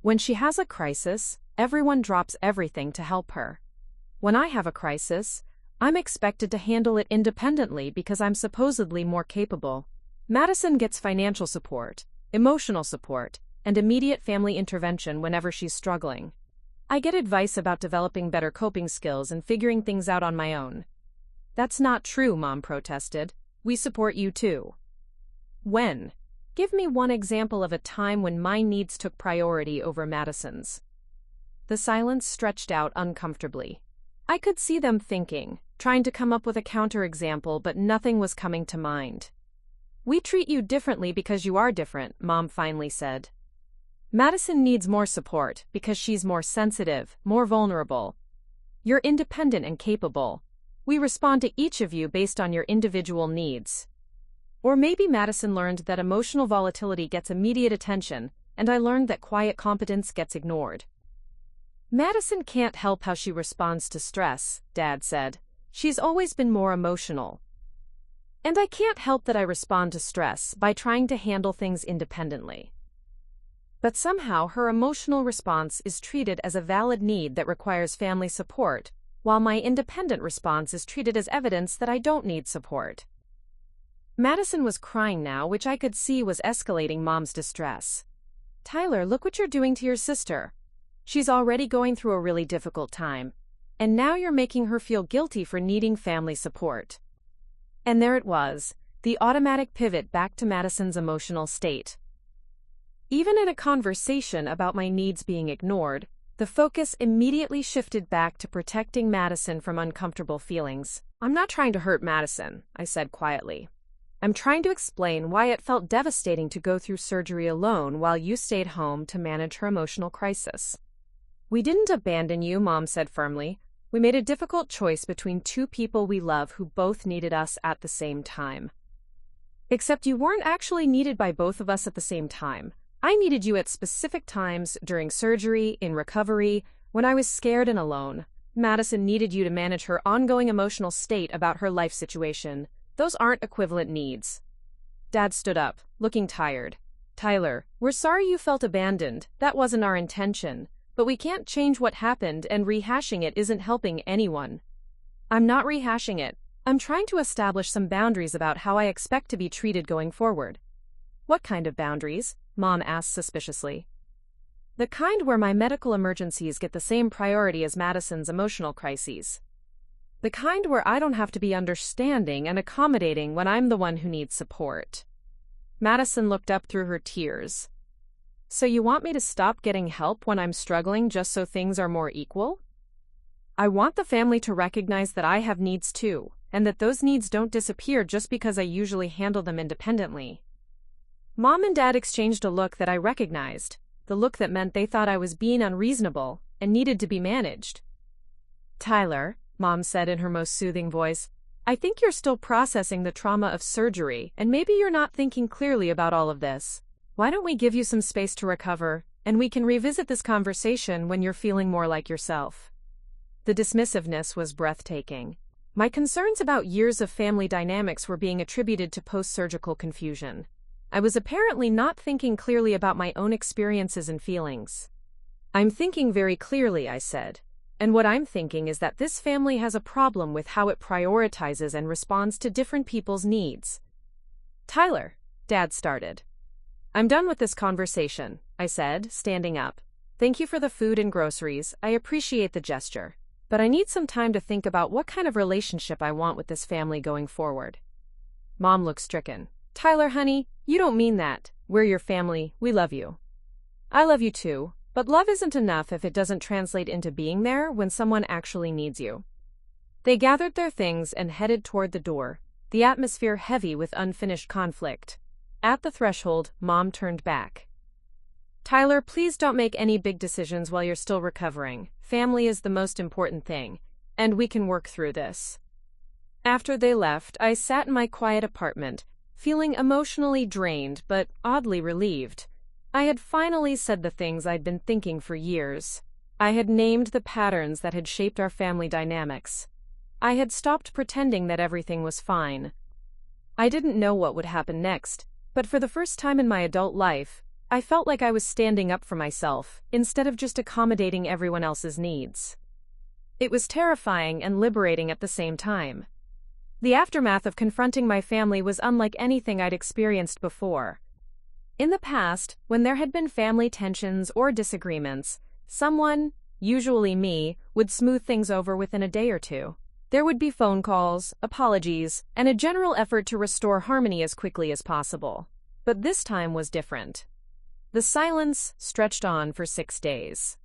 When she has a crisis, everyone drops everything to help her. When I have a crisis, I'm expected to handle it independently because I'm supposedly more capable. Madison gets financial support, emotional support, and immediate family intervention whenever she's struggling. I get advice about developing better coping skills and figuring things out on my own. That's not true, Mom protested. We support you too. When? Give me one example of a time when my needs took priority over Madison's. The silence stretched out uncomfortably. I could see them thinking, trying to come up with a counterexample, but nothing was coming to mind. We treat you differently because you are different, Mom finally said. Madison needs more support because she's more sensitive, more vulnerable. You're independent and capable. We respond to each of you based on your individual needs. Or maybe Madison learned that emotional volatility gets immediate attention, and I learned that quiet competence gets ignored. Madison can't help how she responds to stress, Dad said. She's always been more emotional. And I can't help that I respond to stress by trying to handle things independently. But somehow her emotional response is treated as a valid need that requires family support, while my independent response is treated as evidence that I don't need support. Madison was crying now, which I could see was escalating Mom's distress. Tyler, look what you're doing to your sister. She's already going through a really difficult time, and now you're making her feel guilty for needing family support. And there it was, the automatic pivot back to Madison's emotional state. Even in a conversation about my needs being ignored, the focus immediately shifted back to protecting Madison from uncomfortable feelings. I'm not trying to hurt Madison, I said quietly. I'm trying to explain why it felt devastating to go through surgery alone while you stayed home to manage her emotional crisis. We didn't abandon you, Mom said firmly. We made a difficult choice between two people we love who both needed us at the same time. Except you weren't actually needed by both of us at the same time. I needed you at specific times during surgery, in recovery, when I was scared and alone. Madison needed you to manage her ongoing emotional state about her life situation. Those aren't equivalent needs. Dad stood up, looking tired. Tyler, we're sorry you felt abandoned. That wasn't our intention. But we can't change what happened, and rehashing it isn't helping anyone. I'm not rehashing it. I'm trying to establish some boundaries about how I expect to be treated going forward. What kind of boundaries? Mom asked suspiciously. The kind where my medical emergencies get the same priority as Madison's emotional crises. The kind where I don't have to be understanding and accommodating when I'm the one who needs support. Madison looked up through her tears. So you want me to stop getting help when I'm struggling just so things are more equal? I want the family to recognize that I have needs too, and that those needs don't disappear just because I usually handle them independently. Mom and Dad exchanged a look that I recognized, the look that meant they thought I was being unreasonable and needed to be managed. Tyler, Mom said in her most soothing voice, I think you're still processing the trauma of surgery, and maybe you're not thinking clearly about all of this. Why don't we give you some space to recover, and we can revisit this conversation when you're feeling more like yourself? The dismissiveness was breathtaking. My concerns about years of family dynamics were being attributed to post-surgical confusion. I was apparently not thinking clearly about my own experiences and feelings. I'm thinking very clearly, I said. And what I'm thinking is that this family has a problem with how it prioritizes and responds to different people's needs. Tyler, Dad started. I'm done with this conversation, I said, standing up. Thank you for the food and groceries. I appreciate the gesture. But I need some time to think about what kind of relationship I want with this family going forward. Mom looked stricken. Tyler, honey, you don't mean that. We're your family. We love you. I love you too. But love isn't enough if it doesn't translate into being there when someone actually needs you. They gathered their things and headed toward the door, the atmosphere heavy with unfinished conflict. At the threshold, Mom turned back. Tyler, please don't make any big decisions while you're still recovering. Family is the most important thing, and we can work through this. After they left, I sat in my quiet apartment, feeling emotionally drained but oddly relieved. I had finally said the things I'd been thinking for years. I had named the patterns that had shaped our family dynamics. I had stopped pretending that everything was fine. I didn't know what would happen next, but for the first time in my adult life, I felt like I was standing up for myself, instead of just accommodating everyone else's needs. It was terrifying and liberating at the same time. The aftermath of confronting my family was unlike anything I'd experienced before. In the past, when there had been family tensions or disagreements, someone, usually me, would smooth things over within a day or two. There would be phone calls, apologies, and a general effort to restore harmony as quickly as possible. But this time was different. The silence stretched on for 6 days.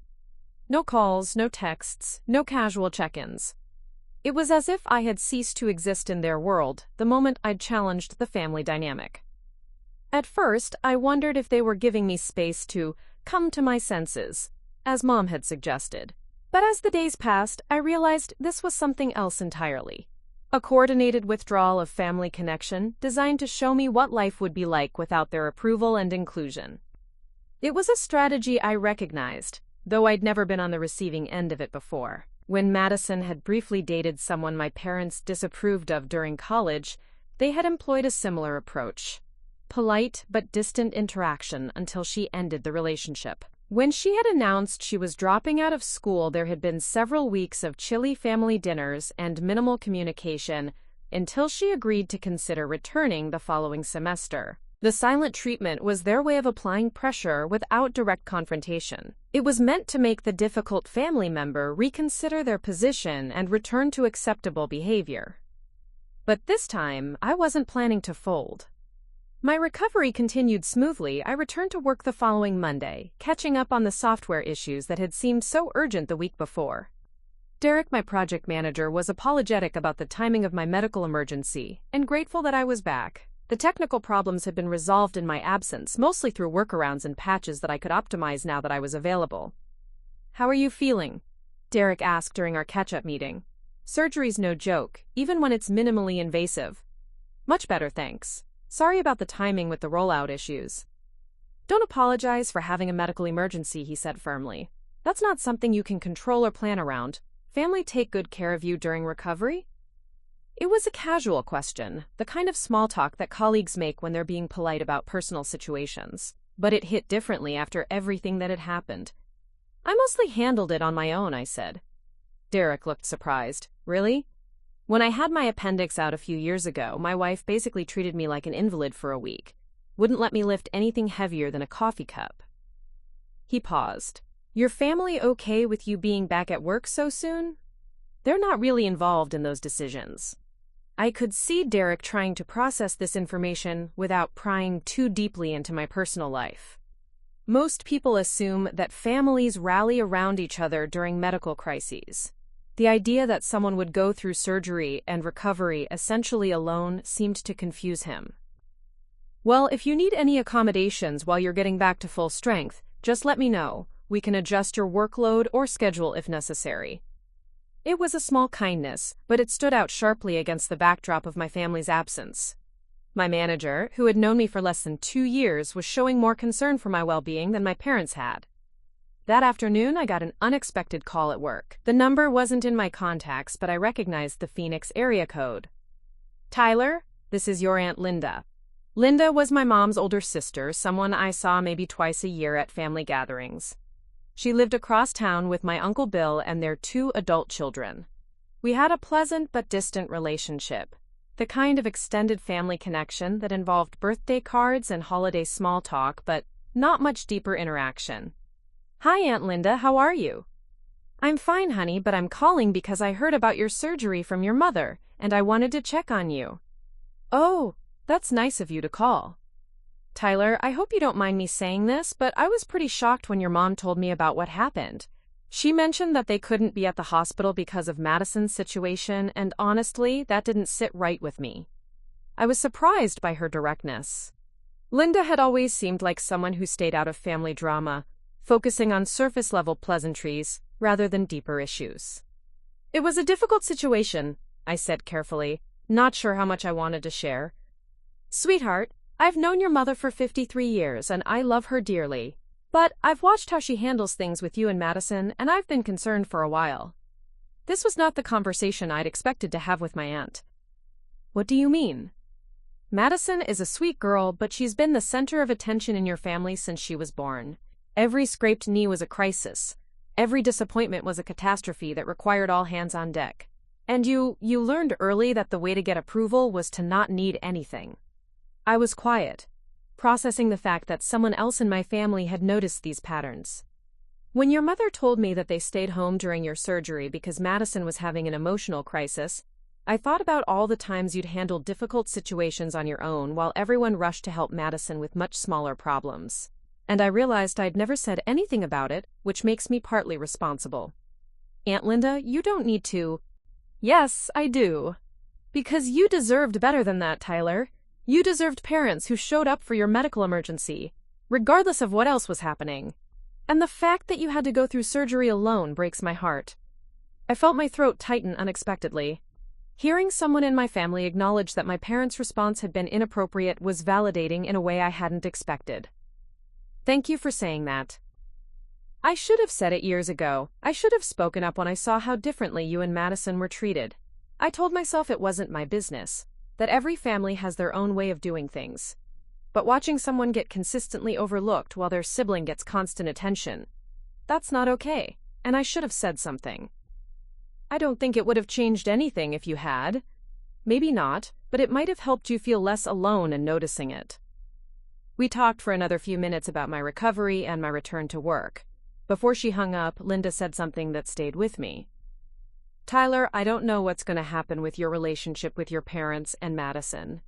No calls, no texts, no casual check-ins. It was as if I had ceased to exist in their world the moment I'd challenged the family dynamic. At first, I wondered if they were giving me space to come to my senses, as Mom had suggested. But as the days passed, I realized this was something else entirely. A coordinated withdrawal of family connection designed to show me what life would be like without their approval and inclusion. It was a strategy I recognized, though I'd never been on the receiving end of it before. When Madison had briefly dated someone my parents disapproved of during college, they had employed a similar approach. Polite but distant interaction until she ended the relationship. When she had announced she was dropping out of school, there had been several weeks of chilly family dinners and minimal communication until she agreed to consider returning the following semester. The silent treatment was their way of applying pressure without direct confrontation. It was meant to make the difficult family member reconsider their position and return to acceptable behavior. But this time, I wasn't planning to fold. My recovery continued smoothly. I returned to work the following Monday, catching up on the software issues that had seemed so urgent the week before. Derek, my project manager, was apologetic about the timing of my medical emergency and grateful that I was back. The technical problems had been resolved in my absence, mostly through workarounds and patches that I could optimize now that I was available. "How are you feeling?" Derek asked during our catch-up meeting. "Surgery's no joke, even when it's minimally invasive." "Much better, thanks. Sorry about the timing with the rollout issues." "Don't apologize for having a medical emergency," he said firmly. "That's not something you can control or plan around. Family take good care of you during recovery?" It was a casual question, the kind of small talk that colleagues make when they're being polite about personal situations. But it hit differently after everything that had happened. I mostly handled it on my own, I said. Derek looked surprised. Really? When I had my appendix out a few years ago, my wife basically treated me like an invalid for a week. Wouldn't let me lift anything heavier than a coffee cup. He paused. Your family okay with you being back at work so soon? They're not really involved in those decisions. I could see Derek trying to process this information without prying too deeply into my personal life. Most people assume that families rally around each other during medical crises. The idea that someone would go through surgery and recovery essentially alone seemed to confuse him. Well, if you need any accommodations while you're getting back to full strength, just let me know. We can adjust your workload or schedule if necessary. It was a small kindness, but it stood out sharply against the backdrop of my family's absence. My manager, who had known me for less than 2 years, was showing more concern for my well-being than my parents had. That afternoon, I got an unexpected call at work. The number wasn't in my contacts, but I recognized the Phoenix area code. Tyler, this is your Aunt Linda. Linda was my mom's older sister, someone I saw maybe twice a year at family gatherings. She lived across town with my Uncle Bill and their 2 adult children. We had a pleasant but distant relationship, the kind of extended family connection that involved birthday cards and holiday small talk, but not much deeper interaction. Hi, Aunt Linda, how are you? I'm fine, honey, but I'm calling because I heard about your surgery from your mother, and I wanted to check on you. Oh, that's nice of you to call. Tyler, I hope you don't mind me saying this, but I was pretty shocked when your mom told me about what happened. She mentioned that they couldn't be at the hospital because of Madison's situation, and honestly, that didn't sit right with me. I was surprised by her directness. Linda had always seemed like someone who stayed out of family drama, focusing on surface-level pleasantries rather than deeper issues. It was a difficult situation, I said carefully, not sure how much I wanted to share. Sweetheart, I've known your mother for 53 years, and I love her dearly. But I've watched how she handles things with you and Madison, and I've been concerned for a while. This was not the conversation I'd expected to have with my aunt. What do you mean? Madison is a sweet girl, but she's been the center of attention in your family since she was born. Every scraped knee was a crisis. Every disappointment was a catastrophe that required all hands on deck. And you learned early that the way to get approval was to not need anything. I was quiet, processing the fact that someone else in my family had noticed these patterns. When your mother told me that they stayed home during your surgery because Madison was having an emotional crisis, I thought about all the times you'd handled difficult situations on your own while everyone rushed to help Madison with much smaller problems. And I realized I'd never said anything about it, which makes me partly responsible. Aunt Linda, you don't need to. Yes, I do. Because you deserved better than that, Tyler. You deserved parents who showed up for your medical emergency, regardless of what else was happening. And the fact that you had to go through surgery alone breaks my heart. I felt my throat tighten unexpectedly. Hearing someone in my family acknowledge that my parents' response had been inappropriate was validating in a way I hadn't expected. Thank you for saying that. I should have said it years ago. I should have spoken up when I saw how differently you and Madison were treated. I told myself it wasn't my business, that every family has their own way of doing things. But watching someone get consistently overlooked while their sibling gets constant attention, that's not okay, and I should have said something. I don't think it would have changed anything if you had. Maybe not, but it might have helped you feel less alone in noticing it. We talked for another few minutes about my recovery and my return to work. Before she hung up, Linda said something that stayed with me. Tyler, I don't know what's going to happen with your relationship with your parents and Madison.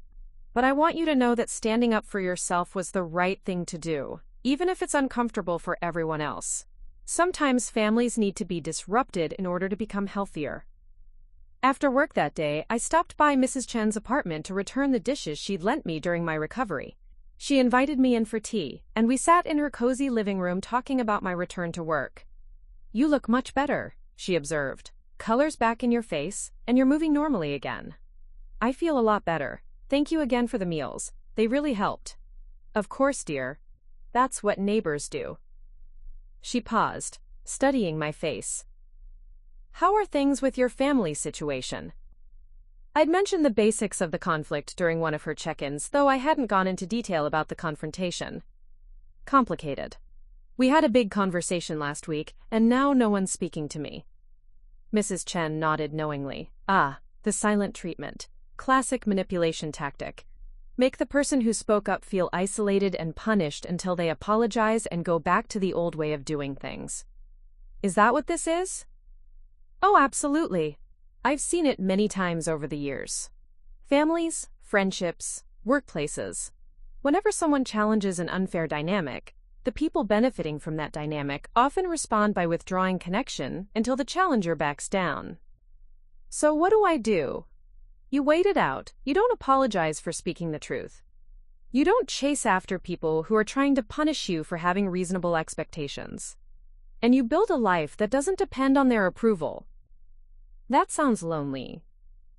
But I want you to know that standing up for yourself was the right thing to do, even if it's uncomfortable for everyone else. Sometimes families need to be disrupted in order to become healthier. After work that day, I stopped by Mrs. Chen's apartment to return the dishes she'd lent me during my recovery. She invited me in for tea, and we sat in her cozy living room talking about my return to work. You look much better, she observed. Color's back in your face, and you're moving normally again. I feel a lot better. Thank you again for the meals. They really helped. Of course, dear. That's what neighbors do. She paused, studying my face. How are things with your family situation? I'd mentioned the basics of the conflict during one of her check-ins, though I hadn't gone into detail about the confrontation. Complicated. We had a big conversation last week, and now no one's speaking to me. Mrs. Chen nodded knowingly. Ah, the silent treatment. Classic manipulation tactic. Make the person who spoke up feel isolated and punished until they apologize and go back to the old way of doing things. Is that what this is? Oh, absolutely. I've seen it many times over the years. Families, friendships, workplaces. Whenever someone challenges an unfair dynamic, the people benefiting from that dynamic often respond by withdrawing connection until the challenger backs down. So what do? You wait it out. You don't apologize for speaking the truth. You don't chase after people who are trying to punish you for having reasonable expectations. And you build a life that doesn't depend on their approval. That sounds lonely.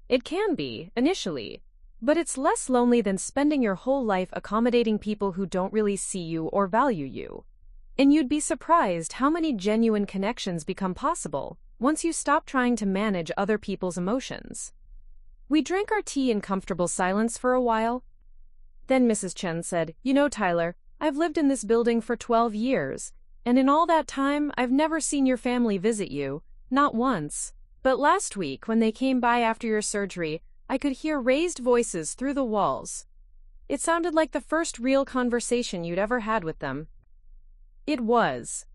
It can be, initially, but it's less lonely than spending your whole life accommodating people who don't really see you or value you. And you'd be surprised how many genuine connections become possible once you stop trying to manage other people's emotions. We drank our tea in comfortable silence for a while. Then Mrs. Chen said, "You know, Tyler, I've lived in this building for 12 years, and in all that time, I've never seen your family visit you, not once. But last week, when they came by after your surgery, I could hear raised voices through the walls. It sounded like the first real conversation you'd ever had with them." It was.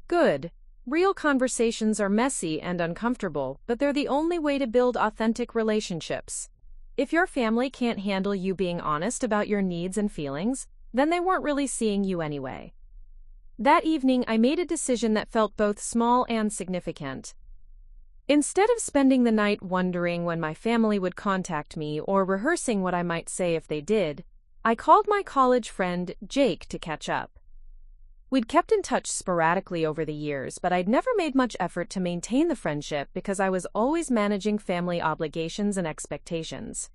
Good. Real conversations are messy and uncomfortable, but they're the only way to build authentic relationships. If your family can't handle you being honest about your needs and feelings, then they weren't really seeing you anyway. That evening, I made a decision that felt both small and significant. Instead of spending the night wondering when my family would contact me or rehearsing what I might say if they did, I called my college friend Jake to catch up. We'd kept in touch sporadically over the years, but I'd never made much effort to maintain the friendship because I was always managing family obligations and expectations.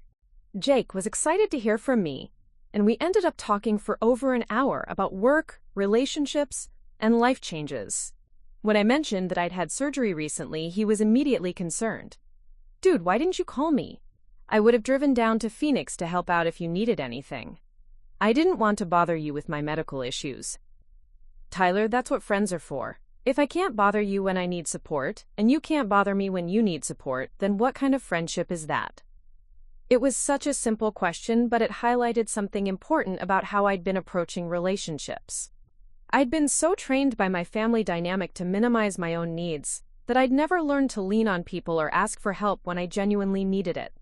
Jake was excited to hear from me, and we ended up talking for over an hour about work, relationships, and life changes. When I mentioned that I'd had surgery recently, he was immediately concerned. "Dude, why didn't you call me? I would have driven down to Phoenix to help out if you needed anything. I didn't want to bother you with my medical issues." "Tyler, that's what friends are for. If I can't bother you when I need support, and you can't bother me when you need support, then what kind of friendship is that?" It was such a simple question, but it highlighted something important about how I'd been approaching relationships. I'd been so trained by my family dynamic to minimize my own needs that I'd never learned to lean on people or ask for help when I genuinely needed it.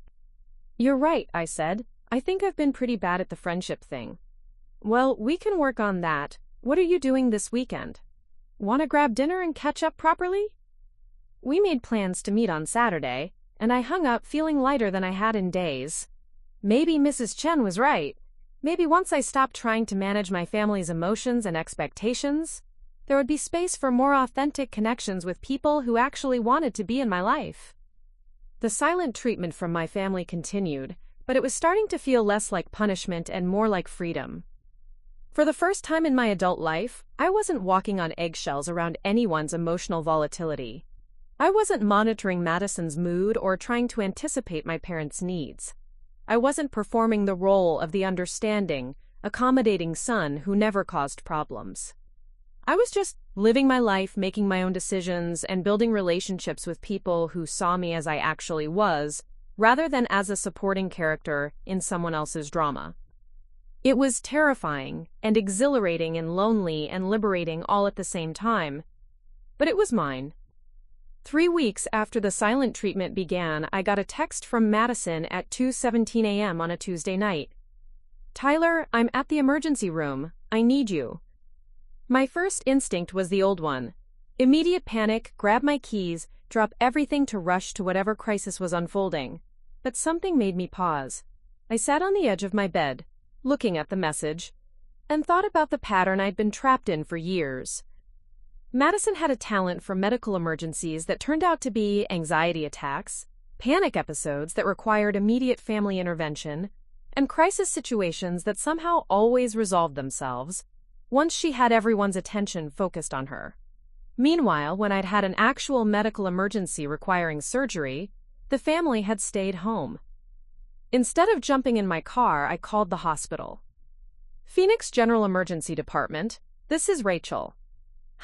"You're right," I said. "I think I've been pretty bad at the friendship thing." "Well, we can work on that. What are you doing this weekend? Want to grab dinner and catch up properly?" We made plans to meet on Saturday, and I hung up feeling lighter than I had in days. Maybe Mrs. Chen was right. Maybe once I stopped trying to manage my family's emotions and expectations, there would be space for more authentic connections with people who actually wanted to be in my life. The silent treatment from my family continued, but it was starting to feel less like punishment and more like freedom. For the first time in my adult life, I wasn't walking on eggshells around anyone's emotional volatility. I wasn't monitoring Madison's mood or trying to anticipate my parents' needs. I wasn't performing the role of the understanding, accommodating son who never caused problems. I was just living my life, making my own decisions, and building relationships with people who saw me as I actually was, rather than as a supporting character in someone else's drama. It was terrifying and exhilarating and lonely and liberating all at the same time, but it was mine. 3 weeks after the silent treatment began, I got a text from Madison at 2:17 a.m. on a Tuesday night. "Tyler, I'm at the emergency room. I need you." My first instinct was the old one. Immediate panic, grab my keys, drop everything to rush to whatever crisis was unfolding. But something made me pause. I sat on the edge of my bed, looking at the message, and thought about the pattern I'd been trapped in for years. Madison had a talent for medical emergencies that turned out to be anxiety attacks, panic episodes that required immediate family intervention, and crisis situations that somehow always resolved themselves once she had everyone's attention focused on her. Meanwhile, when I'd had an actual medical emergency requiring surgery, the family had stayed home. Instead of jumping in my car, I called the hospital. "Phoenix General Emergency Department, this is Rachel.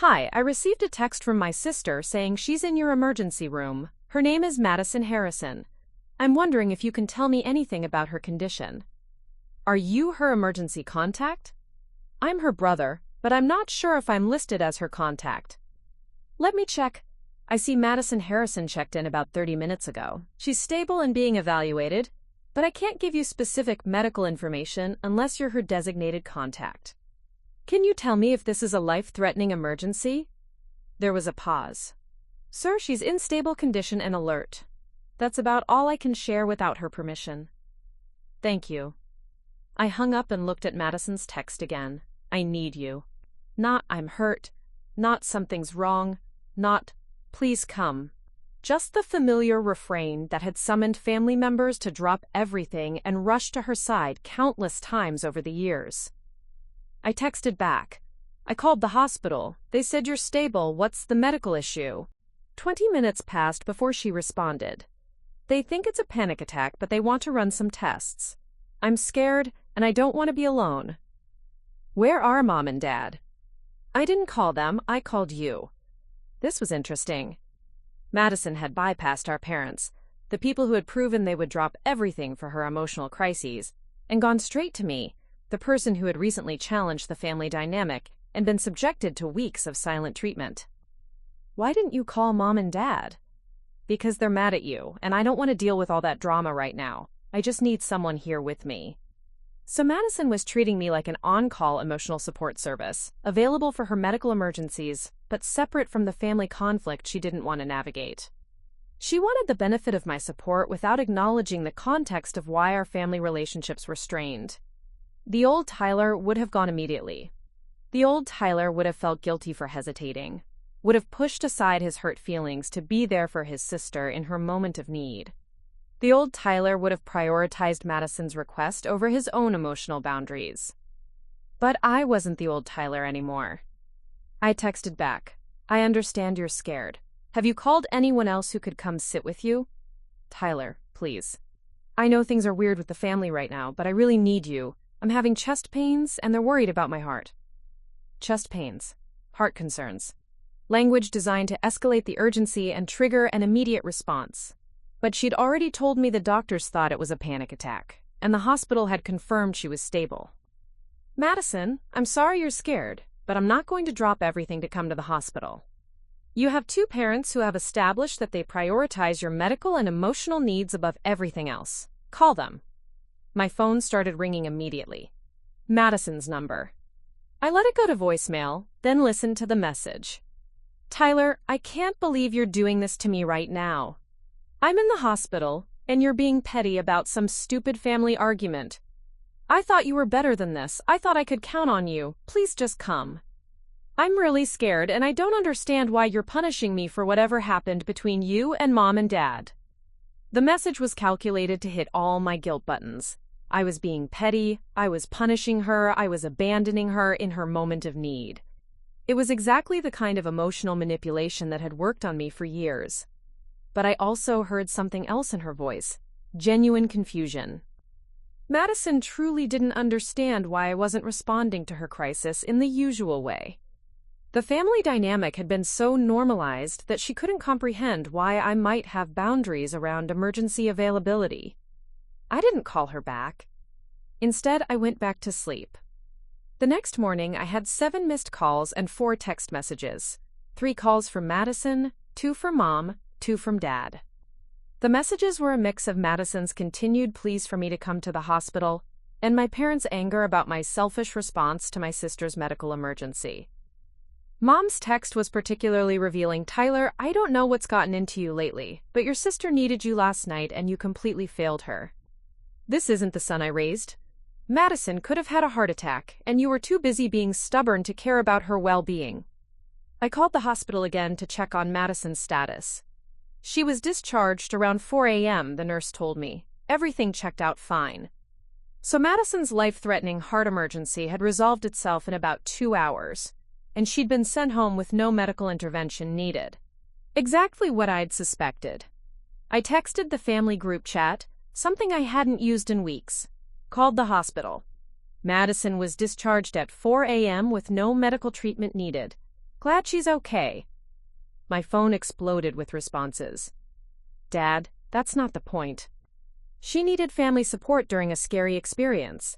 Hi, I received a text from my sister saying she's in your emergency room. Her name is Madison Harrison. I'm wondering if you can tell me anything about her condition. Are you her emergency contact? I'm her brother, but I'm not sure if I'm listed as her contact. Let me check. I see Madison Harrison checked in about 30 minutes ago. She's stable and being evaluated, but I can't give you specific medical information unless you're her designated contact. Can you tell me if this is a life-threatening emergency? There was a pause. Sir, she's in stable condition and alert. That's about all I can share without her permission. Thank you. I hung up and looked at Madison's text again. I need you. Not I'm hurt. Not something's wrong. Not please come. Just the familiar refrain that had summoned family members to drop everything and rush to her side countless times over the years. I texted back. I called the hospital. They said you're stable. What's the medical issue? 20 minutes passed before she responded. They think it's a panic attack, but they want to run some tests. I'm scared, and I don't want to be alone. Where are Mom and Dad? I didn't call them. I called you. This was interesting. Madison had bypassed our parents, the people who had proven they would drop everything for her emotional crises, and gone straight to me, the person who had recently challenged the family dynamic and been subjected to weeks of silent treatment. Why didn't you call Mom and Dad? Because they're mad at you, and I don't want to deal with all that drama right now. I just need someone here with me. So Madison was treating me like an on-call emotional support service, available for her medical emergencies, but separate from the family conflict she didn't want to navigate. She wanted the benefit of my support without acknowledging the context of why our family relationships were strained. The old Tyler would have gone immediately. The old Tyler would have felt guilty for hesitating, would have pushed aside his hurt feelings to be there for his sister in her moment of need. The old Tyler would have prioritized Madison's request over his own emotional boundaries. But I wasn't the old Tyler anymore. I texted back. I understand you're scared. Have you called anyone else who could come sit with you? Tyler, please. I know things are weird with the family right now, but I really need you. I'm having chest pains, and they're worried about my heart. Chest pains. Heart concerns. Language designed to escalate the urgency and trigger an immediate response. But she'd already told me the doctors thought it was a panic attack, and the hospital had confirmed she was stable. Madison, I'm sorry you're scared, but I'm not going to drop everything to come to the hospital. You have two parents who have established that they prioritize your medical and emotional needs above everything else. Call them. My phone started ringing immediately. Madison's number. I let it go to voicemail, then listened to the message. Tyler, I can't believe you're doing this to me right now. I'm in the hospital, and you're being petty about some stupid family argument. I thought you were better than this. I thought I could count on you. Please just come. I'm really scared, and I don't understand why you're punishing me for whatever happened between you and Mom and Dad. The message was calculated to hit all my guilt buttons. I was being petty, I was punishing her, I was abandoning her in her moment of need. It was exactly the kind of emotional manipulation that had worked on me for years. But I also heard something else in her voice, genuine confusion. Madison truly didn't understand why I wasn't responding to her crisis in the usual way. The family dynamic had been so normalized that she couldn't comprehend why I might have boundaries around emergency availability. I didn't call her back. Instead, I went back to sleep. The next morning, I had 7 missed calls and 4 text messages. 3 calls from Madison, 2 from Mom, 2 from Dad. The messages were a mix of Madison's continued pleas for me to come to the hospital and my parents' anger about my selfish response to my sister's medical emergency. Mom's text was particularly revealing. Tyler, I don't know what's gotten into you lately, but your sister needed you last night and you completely failed her. This isn't the son I raised. Madison could have had a heart attack, and you were too busy being stubborn to care about her well-being. I called the hospital again to check on Madison's status. She was discharged around 4 a.m., the nurse told me. Everything checked out fine. So Madison's life-threatening heart emergency had resolved itself in about 2 hours, and she'd been sent home with no medical intervention needed. Exactly what I'd suspected. I texted the family group chat, something I hadn't used in weeks. Called the hospital. Madison was discharged at 4 a.m. with no medical treatment needed. Glad she's okay. My phone exploded with responses. Dad, that's not the point. She needed family support during a scary experience.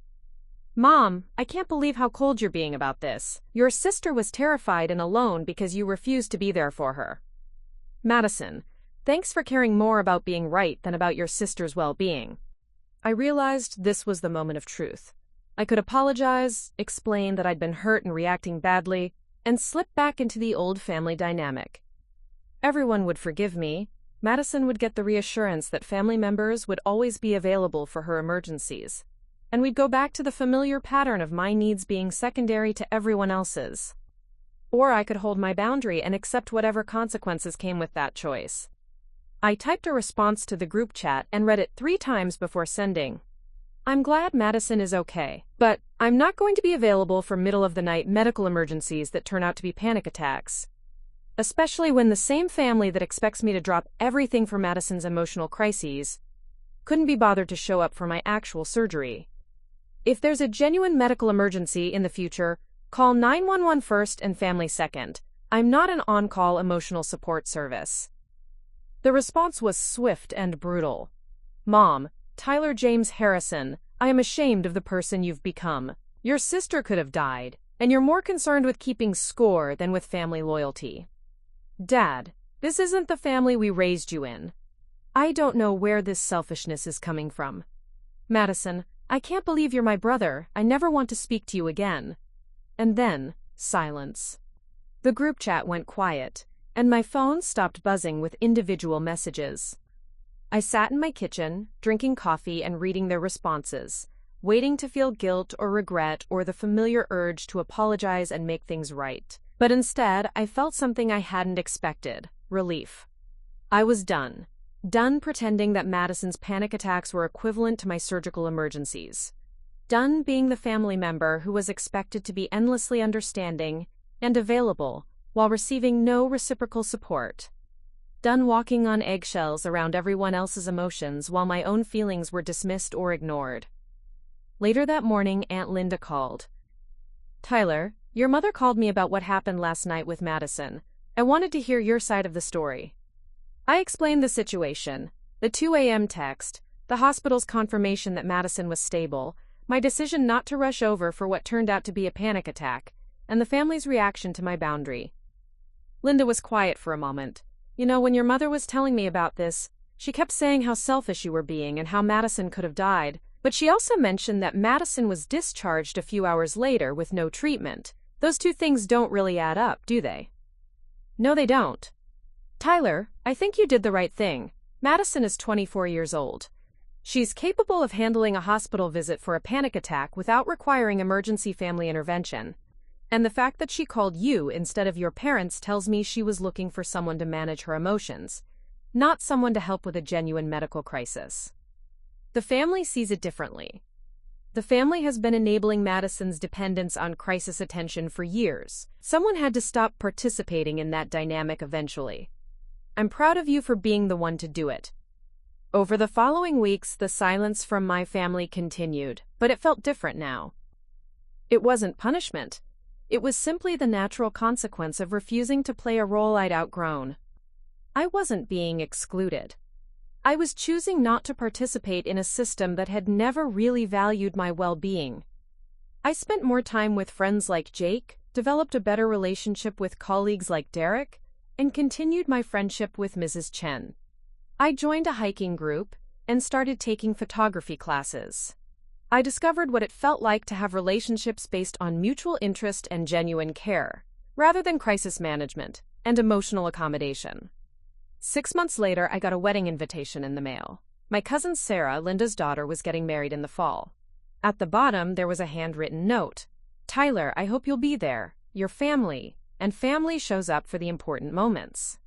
Mom, I can't believe how cold you're being about this. Your sister was terrified and alone because you refused to be there for her. Madison, thanks for caring more about being right than about your sister's well-being. I realized this was the moment of truth. I could apologize, explain that I'd been hurt and reacting badly, and slip back into the old family dynamic. Everyone would forgive me. Madison would get the reassurance that family members would always be available for her emergencies, and we'd go back to the familiar pattern of my needs being secondary to everyone else's. Or I could hold my boundary and accept whatever consequences came with that choice. I typed a response to the group chat and read it 3 times before sending. I'm glad Madison is okay, but I'm not going to be available for middle-of-the-night medical emergencies that turn out to be panic attacks. Especially when the same family that expects me to drop everything for Madison's emotional crises couldn't be bothered to show up for my actual surgery. If there's a genuine medical emergency in the future, call 911 first and family second. I'm not an on-call emotional support service. The response was swift and brutal. Mom, Tyler James Harrison, I am ashamed of the person you've become. Your sister could have died, and you're more concerned with keeping score than with family loyalty. Dad, this isn't the family we raised you in. I don't know where this selfishness is coming from. Madison, I can't believe you're my brother. I never want to speak to you again. And then, silence. The group chat went quiet, and my phone stopped buzzing with individual messages. I sat in my kitchen, drinking coffee and reading their responses, waiting to feel guilt or regret or the familiar urge to apologize and make things right. But instead, I felt something I hadn't expected: relief. I was done. Done pretending that Madison's panic attacks were equivalent to my surgical emergencies. Done being the family member who was expected to be endlessly understanding and available while receiving no reciprocal support. Done walking on eggshells around everyone else's emotions while my own feelings were dismissed or ignored. Later that morning, Aunt Linda called. Tyler, your mother called me about what happened last night with Madison. I wanted to hear your side of the story. I explained the situation, the 2 a.m. text, the hospital's confirmation that Madison was stable, my decision not to rush over for what turned out to be a panic attack, and the family's reaction to my boundary. Linda was quiet for a moment. You know, when your mother was telling me about this, she kept saying how selfish you were being and how Madison could have died, but she also mentioned that Madison was discharged a few hours later with no treatment. Those 2 things don't really add up, do they? No, they don't. Tyler, I think you did the right thing. Madison is 24 years old. She's capable of handling a hospital visit for a panic attack without requiring emergency family intervention. And the fact that she called you instead of your parents tells me she was looking for someone to manage her emotions, not someone to help with a genuine medical crisis. The family sees it differently. The family has been enabling Madison's dependence on crisis attention for years. Someone had to stop participating in that dynamic eventually. I'm proud of you for being the one to do it. Over the following weeks, the silence from my family continued, but it felt different now. It wasn't punishment. It was simply the natural consequence of refusing to play a role I'd outgrown. I wasn't being excluded. I was choosing not to participate in a system that had never really valued my well-being. I spent more time with friends like Jake, developed a better relationship with colleagues like Derek, and continued my friendship with Mrs. Chen. I joined a hiking group and started taking photography classes. I discovered what it felt like to have relationships based on mutual interest and genuine care, rather than crisis management and emotional accommodation. 6 months later, I got a wedding invitation in the mail. My cousin Sarah, Linda's daughter, was getting married in the fall. At the bottom, there was a handwritten note. Tyler, I hope you'll be there. Your family. And family shows up for the important moments.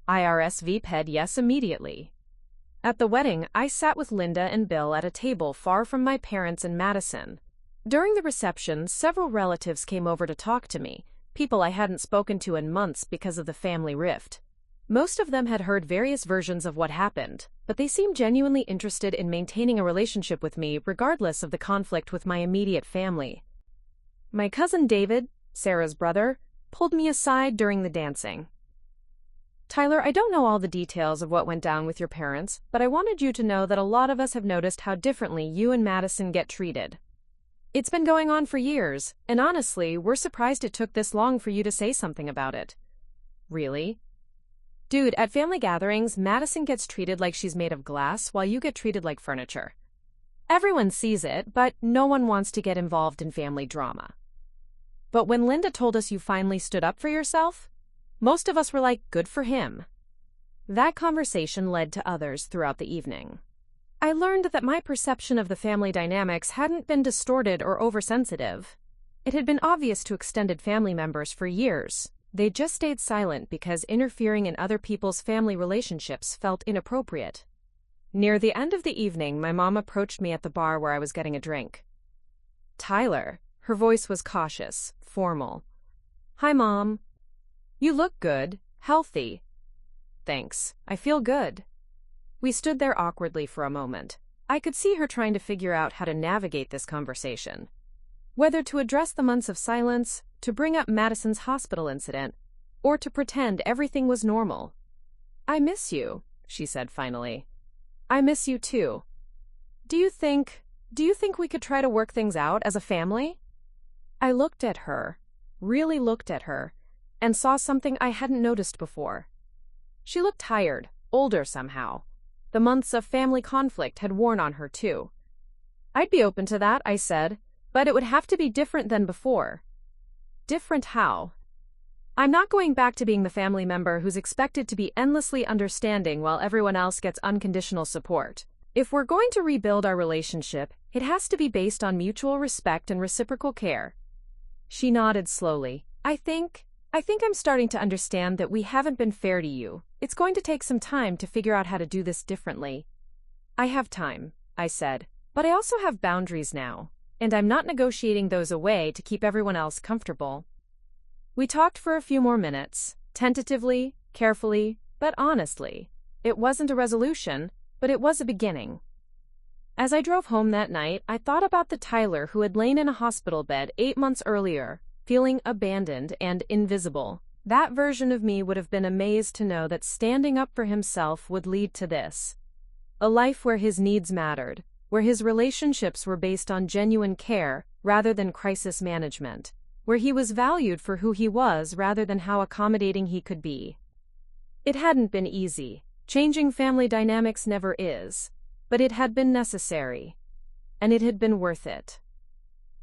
I RSVP'd yes immediately. At the wedding, I sat with Linda and Bill at a table far from my parents in Madison. During the reception, several relatives came over to talk to me, people I hadn't spoken to in months because of the family rift. Most of them had heard various versions of what happened, but they seemed genuinely interested in maintaining a relationship with me regardless of the conflict with my immediate family. My cousin David, Sarah's brother, pulled me aside during the dancing. "Tyler, I don't know all the details of what went down with your parents, but I wanted you to know that a lot of us have noticed how differently you and Madison get treated. It's been going on for years, and honestly, we're surprised it took this long for you to say something about it." "Really?" "Dude, at family gatherings, Madison gets treated like she's made of glass while you get treated like furniture. Everyone sees it, but no one wants to get involved in family drama. But when Linda told us you finally stood up for yourself, most of us were like, good for him." That conversation led to others throughout the evening. I learned that my perception of the family dynamics hadn't been distorted or oversensitive. It had been obvious to extended family members for years. They just stayed silent because interfering in other people's family relationships felt inappropriate. Near the end of the evening, my mom approached me at the bar where I was getting a drink. "Tyler," her voice was cautious, formal. "Hi, Mom. You look good, healthy." "Thanks, I feel good." We stood there awkwardly for a moment. I could see her trying to figure out how to navigate this conversation. Whether to address the months of silence, to bring up Madison's hospital incident, or to pretend everything was normal. "I miss you," she said finally. "I miss you too. Do you think we could try to work things out as a family?" I looked at her, really looked at her, and saw something I hadn't noticed before. She looked tired, older somehow. The months of family conflict had worn on her too. "I'd be open to that," I said, "but it would have to be different than before." "Different how?" "I'm not going back to being the family member who's expected to be endlessly understanding while everyone else gets unconditional support. If we're going to rebuild our relationship, it has to be based on mutual respect and reciprocal care." She nodded slowly. I think I'm starting to understand that we haven't been fair to you. It's going to take some time to figure out how to do this differently." "I have time," I said, "but I also have boundaries now, and I'm not negotiating those away to keep everyone else comfortable." We talked for a few more minutes, tentatively, carefully, but honestly. It wasn't a resolution, but it was a beginning. As I drove home that night, I thought about the Tyler who had lain in a hospital bed 8 months earlier, feeling abandoned and invisible. That version of me would have been amazed to know that standing up for himself would lead to this. A life where his needs mattered, where his relationships were based on genuine care rather than crisis management, where he was valued for who he was rather than how accommodating he could be. It hadn't been easy. Changing family dynamics never is. But it had been necessary. And it had been worth it.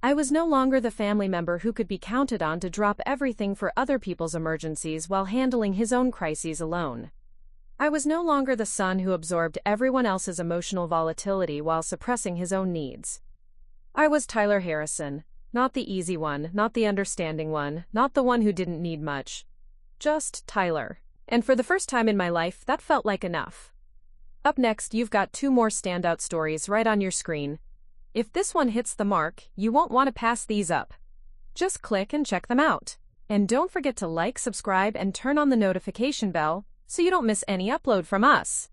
I was no longer the family member who could be counted on to drop everything for other people's emergencies while handling his own crises alone. I was no longer the son who absorbed everyone else's emotional volatility while suppressing his own needs. I was Tyler Harrison, not the easy one, not the understanding one, not the one who didn't need much. Just Tyler. And for the first time in my life, that felt like enough. Up next, you've got 2 more standout stories right on your screen. If this one hits the mark, you won't want to pass these up. Just click and check them out. And don't forget to like, subscribe, and turn on the notification bell so you don't miss any upload from us.